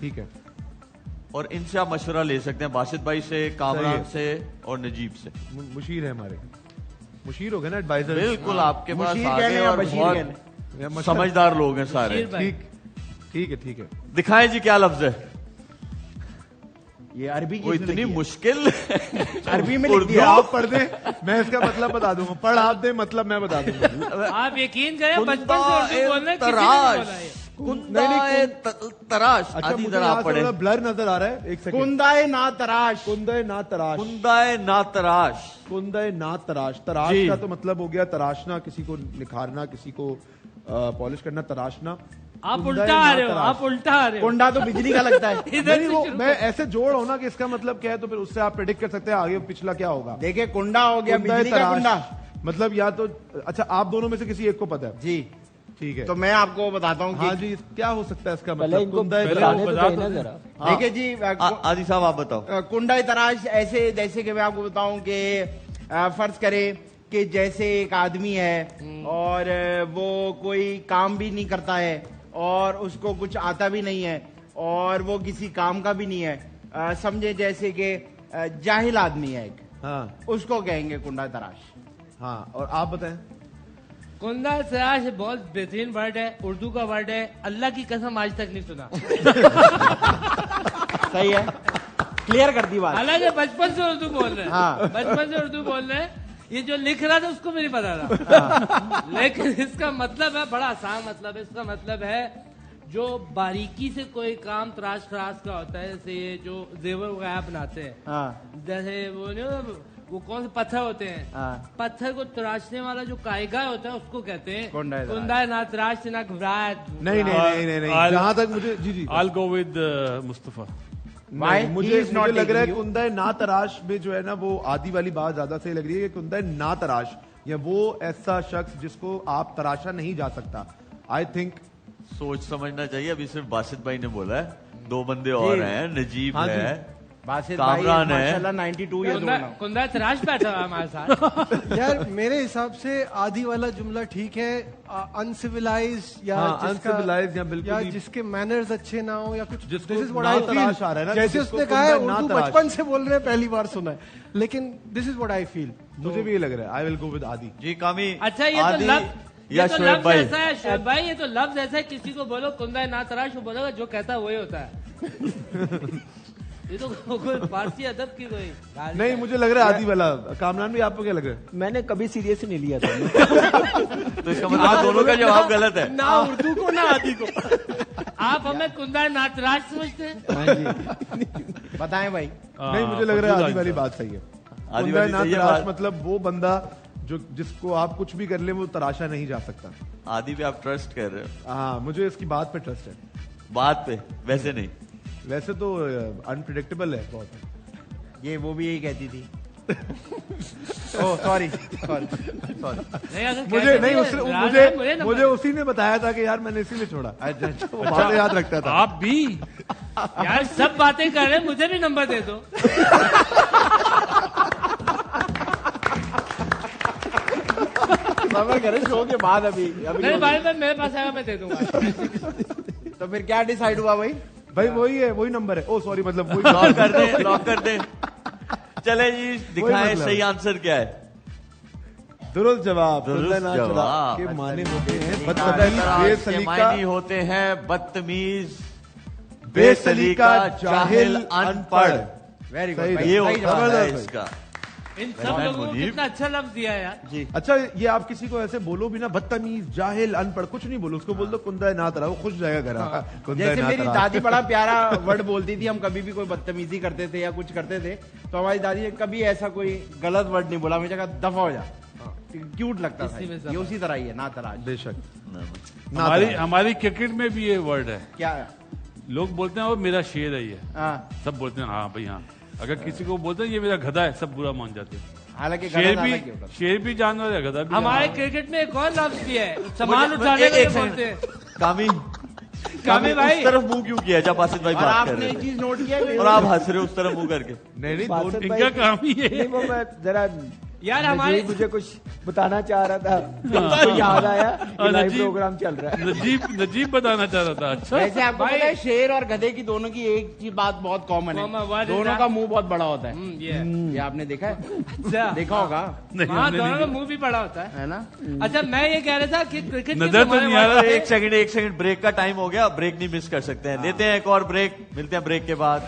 P: ठीक है।
A: और इनसे आप मशवरा ले सकते हैं, बासित भाई से, कामरान से और नजीब से।
P: मुशीर है हमारे, मुशीर हो गए ना एडवाइजर।
A: बिल्कुल, आपके पास आगे और बहुत समझदार लोग हैं सारे।
P: ठीक है। दिखाएं
A: दिखाएं जी क्या लफ्ज है।
C: ये अरबी
A: वो इतनी मुश्किल
C: अरबी में
P: उर्दू आप पढ़ दे, मैं इसका मतलब बता दूंगा। पढ़ आप दे, मतलब मैं बता दूंगा।
E: आप यकीन करें बचपन से उर्दू बोलना किसी ने नहीं बोला है।
A: कुंदाए तराश।
P: अच्छा,
A: आदि
P: मुझे
A: जरा आप पढ़े।
P: ब्लर नजर आ रहा है, एक सेकंड।
C: कुंदाए ना तराश,
P: कुंदाए ना तराश,
A: कुंदाए ना तराश,
P: कुंदाए ना तराश। तराश का तो मतलब हो गया तराशना, किसी को निखारना, किसी को पॉलिश करना, तराशना।
E: आप उल्टा आ रहे हो, आप उल्टा आ रहे हो।
C: कुंडा तो बिजली का लगता है।
P: नहीं, वो मैं ऐसे जोड़ हो ना कि इसका मतलब क्या है, तो फिर उससे आप प्रेडिक्ट कर सकते हैं आगे पिछला क्या होगा।
C: देखिए कुंडा हो गया, बिजली का कुंडा।
P: मतलब या तो अच्छा, आप दोनों में से किसी एक को पता है
C: जी,
P: ठीक है,
C: तो मैं आपको बताता हूँ।
P: हाँ जी, क्या हो सकता है इसका
F: पहले
P: मतलब?
C: देखिए जी,
A: आदि साहब आप बताओ।
C: कुंडाई तराश ऐसे, जैसे कि मैं आपको बताऊं कि फर्ज करें कि जैसे एक आदमी है और वो कोई काम भी नहीं करता है और उसको कुछ आता भी नहीं है और वो किसी काम का भी नहीं है, समझे जैसे कि जाहिल आदमी है एक,
P: हाँ,
C: उसको कहेंगे कुंडा तराश।
P: हाँ, और आप बताएं।
E: कुंदा तराश बहुत बेहतरीन वर्ड है, उर्दू का वर्ड है। अल्लाह की कसम आज तक नहीं सुना।
C: सही है, क्लियर कर दी बात।
E: हालांकि बचपन से उर्दू बोल रहे हैं,
C: हाँ।
E: बचपन से उर्दू बोल रहे हैं। ये जो लिख रहा था उसको भी नहीं पता था। लेकिन इसका मतलब है बड़ा आसान मतलब है। इसका मतलब है जो बारीकी से कोई काम तराश खराश का होता है, जैसे ये जो जेवर वगैरह बनाते हैं, जैसे वो नहीं, वो कौन से पत्थर होते हैं, पत्थर को तराशने वाला जो कारीगर होता है उसको कहते हैं कुंदा ना तराश ना घबराहट।
P: नहीं नहीं नहीं नहीं, जहां तक मुझे जी
B: I'll go with मुस्तफा।
P: मुझे लग रहा है कुंदा ना तराश में जो है ना, वो आदि वाली बात ज्यादा सही लग रही है कि कुंदा ना तराश, या वो ऐसा शख्स जिसको आप तराशा नहीं जा सकता। आई थिंक
A: सोच समझना चाहिए। अभी सिर्फ बासित भाई ने बोला है, दो बंदे और हैं, नजीब है,
C: बासित भाई माशाल्लाह 92 या
E: कुंदा तराश बैठा हुआ हमारे साथ।
D: यार मेरे हिसाब से आदि वाला जुमला ठीक है, अनसिविलाइज या
P: अनसिविलाइज या बिल्कुल,
D: या जिसके मैनर्स अच्छे ना हो या कुछ। This is
P: what I feel.
D: जैसे उसने कहा है उर्दू बचपन से बोल रहे हैं, पहली बार सुना है, लेकिन this is what I feel.
P: मुझे भी ये लग रहा है। आई विल गो विद आदि।
A: जी कामी।
E: अच्छा, ये तो लफ्ज, ये तो लफ्ज ऐसा है शोएब भाई, ये तो लफ्ज ऐसा है, किसी को बोलो कुंदा ना तराश, वो बोलेगा जो कहता है वही होता है। ये तो कोई फारसी अदब की कोई
P: नहीं, मुझे लग रहा है आदि वाला। कामरान भी आपको क्या लग रहा है?
F: मैंने कभी सीरियस नहीं लिया था।
A: तो इसका मतलब दोनों का जवाब गलत है,
D: ना उर्दू को ना आदि को।
E: आप हमें कुंदा ना तराश समझते हैं?
C: बताएं भाई।
P: नहीं, मुझे लग रहा है आदि वाली बात सही है। कुंदा ना तराश मतलब वो बंदा जो जिसको आप कुछ भी कर ले वो तराशा नहीं जा सकता।
A: आदि पे आप ट्रस्ट कर रहे हो?
P: हाँ, मुझे इसकी बात पे ट्रस्ट है।
A: बात पे, वैसे नहीं।
P: वैसे तो अनप्रिडिक्टेबल है बहुत।
C: ये वो भी यही कहती थी। Oh sorry sorry.
P: मुझे नहीं, मुझे उसी ने बताया था कि यार मैंने इसीलिए छोड़ा। वो बातें याद रखता था।
B: आप भी
E: यार सब बातें कर रहे हैं, मुझे भी नंबर दे दो।
C: सबर करें शो के बाद। अभी
E: नहीं भाई, मेरे पास आएगा मैं दे दूंगा।
C: तो फिर क्या डिसाइड हुआ भाई?
P: भाई वही है, वही नंबर है। ओ सॉरी, मतलब वही।
A: लॉक कर दे, लॉक कर दे। चले जी, दिखाएं सही आंसर क्या है।
P: दुरुस्त जवाब।
A: के
P: माने होते हैं बदतमीज,
A: होते हैं बदतमीज, बेसलीका, जाहिल, अनपढ़।
C: वेरी गुड,
A: ये होता है इसका।
E: इन सब लोगों को कितना अच्छा लफ्ज दिया यार
C: जी।
P: अच्छा, ये आप किसी को ऐसे बोलो भी ना, बदतमीज, जाहिल, अनपढ़, कुछ नहीं बोलो उसको, बोल दो कुंदा ना तरा, वो खुश जाएगा घर।
C: जैसे मेरी दादी बड़ा प्यारा वर्ड बोलती थी, हम कभी भी कोई बदतमीजी करते थे या कुछ करते थे तो हमारी दादी ने कभी ऐसा कोई गलत वर्ड नहीं बोला, हमेशा कहा दफा हो जा। क्यूट लगता था। ये उसी तरह ही है, ना तराश।
P: बेशक।
B: हमारी क्रिकेट में भी ये वर्ड है।
C: क्या?
B: लोग बोलते हैं वो मेरा शेर है, ये सब बोलते हैं हाँ भाई हाँ। अगर किसी को बोलते हैं ये मेरा गधा है, सब बुरा मान जाते हैं।
C: हालांकि
B: शेर भी जानवर है, गधा भी।
E: हमारे क्रिकेट में एक और लफ्ज भी है, सामान उठाने के लिए बोलते हैं।
A: कामी भाई उस तरफ मुंह क्यों किया जब बासित भाई बात कर रहे हैं?
C: आपने चीज नोट किया
A: और आप हंस रहे हो उस तरफ मुंह करके?
P: नहीं,
B: इनका काम ही है।
F: वो मैं जरा
E: यार हमारे
F: मुझे कुछ बताना चाह रहा था, तो याद आया लाइव प्रोग्राम चल रहा है।
B: नजीब बताना चाह रहा था। अच्छा,
C: वैसे आपको पता है शेर और गधे की दोनों की एक ही बात बहुत कॉमन है, दोनों का मुंह बहुत बड़ा होता है। ये आपने देखा है?
E: अच्छा,
C: देखा होगा।
E: हाँ, दोनों का मुंह भी बड़ा होता है
C: ना?
E: अच्छा, मैं ये कह रहा था कि क्रिकेट
B: नजर तो नहीं आ रहा।
A: एक सेकंड ब्रेक का टाइम हो गया, ब्रेक नहीं मिस कर सकते हैं। लेते हैं एक और ब्रेक, मिलते हैं ब्रेक के बाद।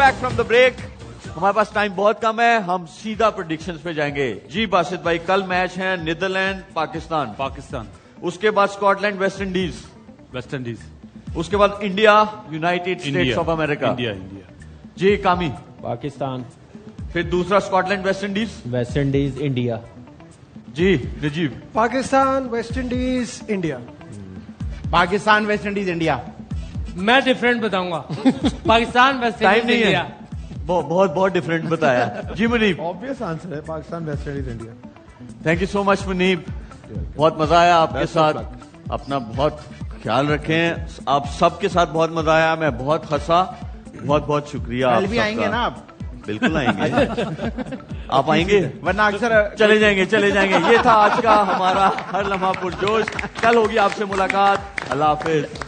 A: Back from the break. हमारे पास टाइम बहुत कम है, हम सीधा प्रेडिक्शंस पे जाएंगे। जी बासित भाई, कल मैच है नीदरलैंड पाकिस्तान, उसके बाद स्कॉटलैंड वेस्ट इंडीज, उसके बाद India United States of America.
B: India
A: जी कामी,
F: पाकिस्तान,
A: फिर दूसरा स्कॉटलैंड वेस्ट इंडीज,
F: इंडिया।
A: जी Rajeev,
D: Pakistan, West Indies, India.
C: Pakistan, West Indies, India.
E: मैं डिफरेंट बताऊंगा। पाकिस्तान, वेस्ट
A: टाइम
E: इंडीज,
A: नहीं
E: इंडिया।
A: है, बहुत डिफरेंट बताया। जी मुनीब,
P: ऑब्वियस आंसर है Pakistan, West Indies, India.
A: Thank you so much Munib, बहुत मजा आया आपके साथ। अपना बहुत ख्याल रखें, आप सबके साथ बहुत मजा आया, मैं बहुत हंसा। बहुत शुक्रिया।
C: कल भी आएंगे ना आप?
A: बिल्कुल आएंगे। आप आएंगे?
C: वरना अक्सर
A: चले जाएंगे। ये था आज का हमारा हर लम्हा पुरजोश। कल होगी आपसे मुलाकात। अल्लाह हाफिज।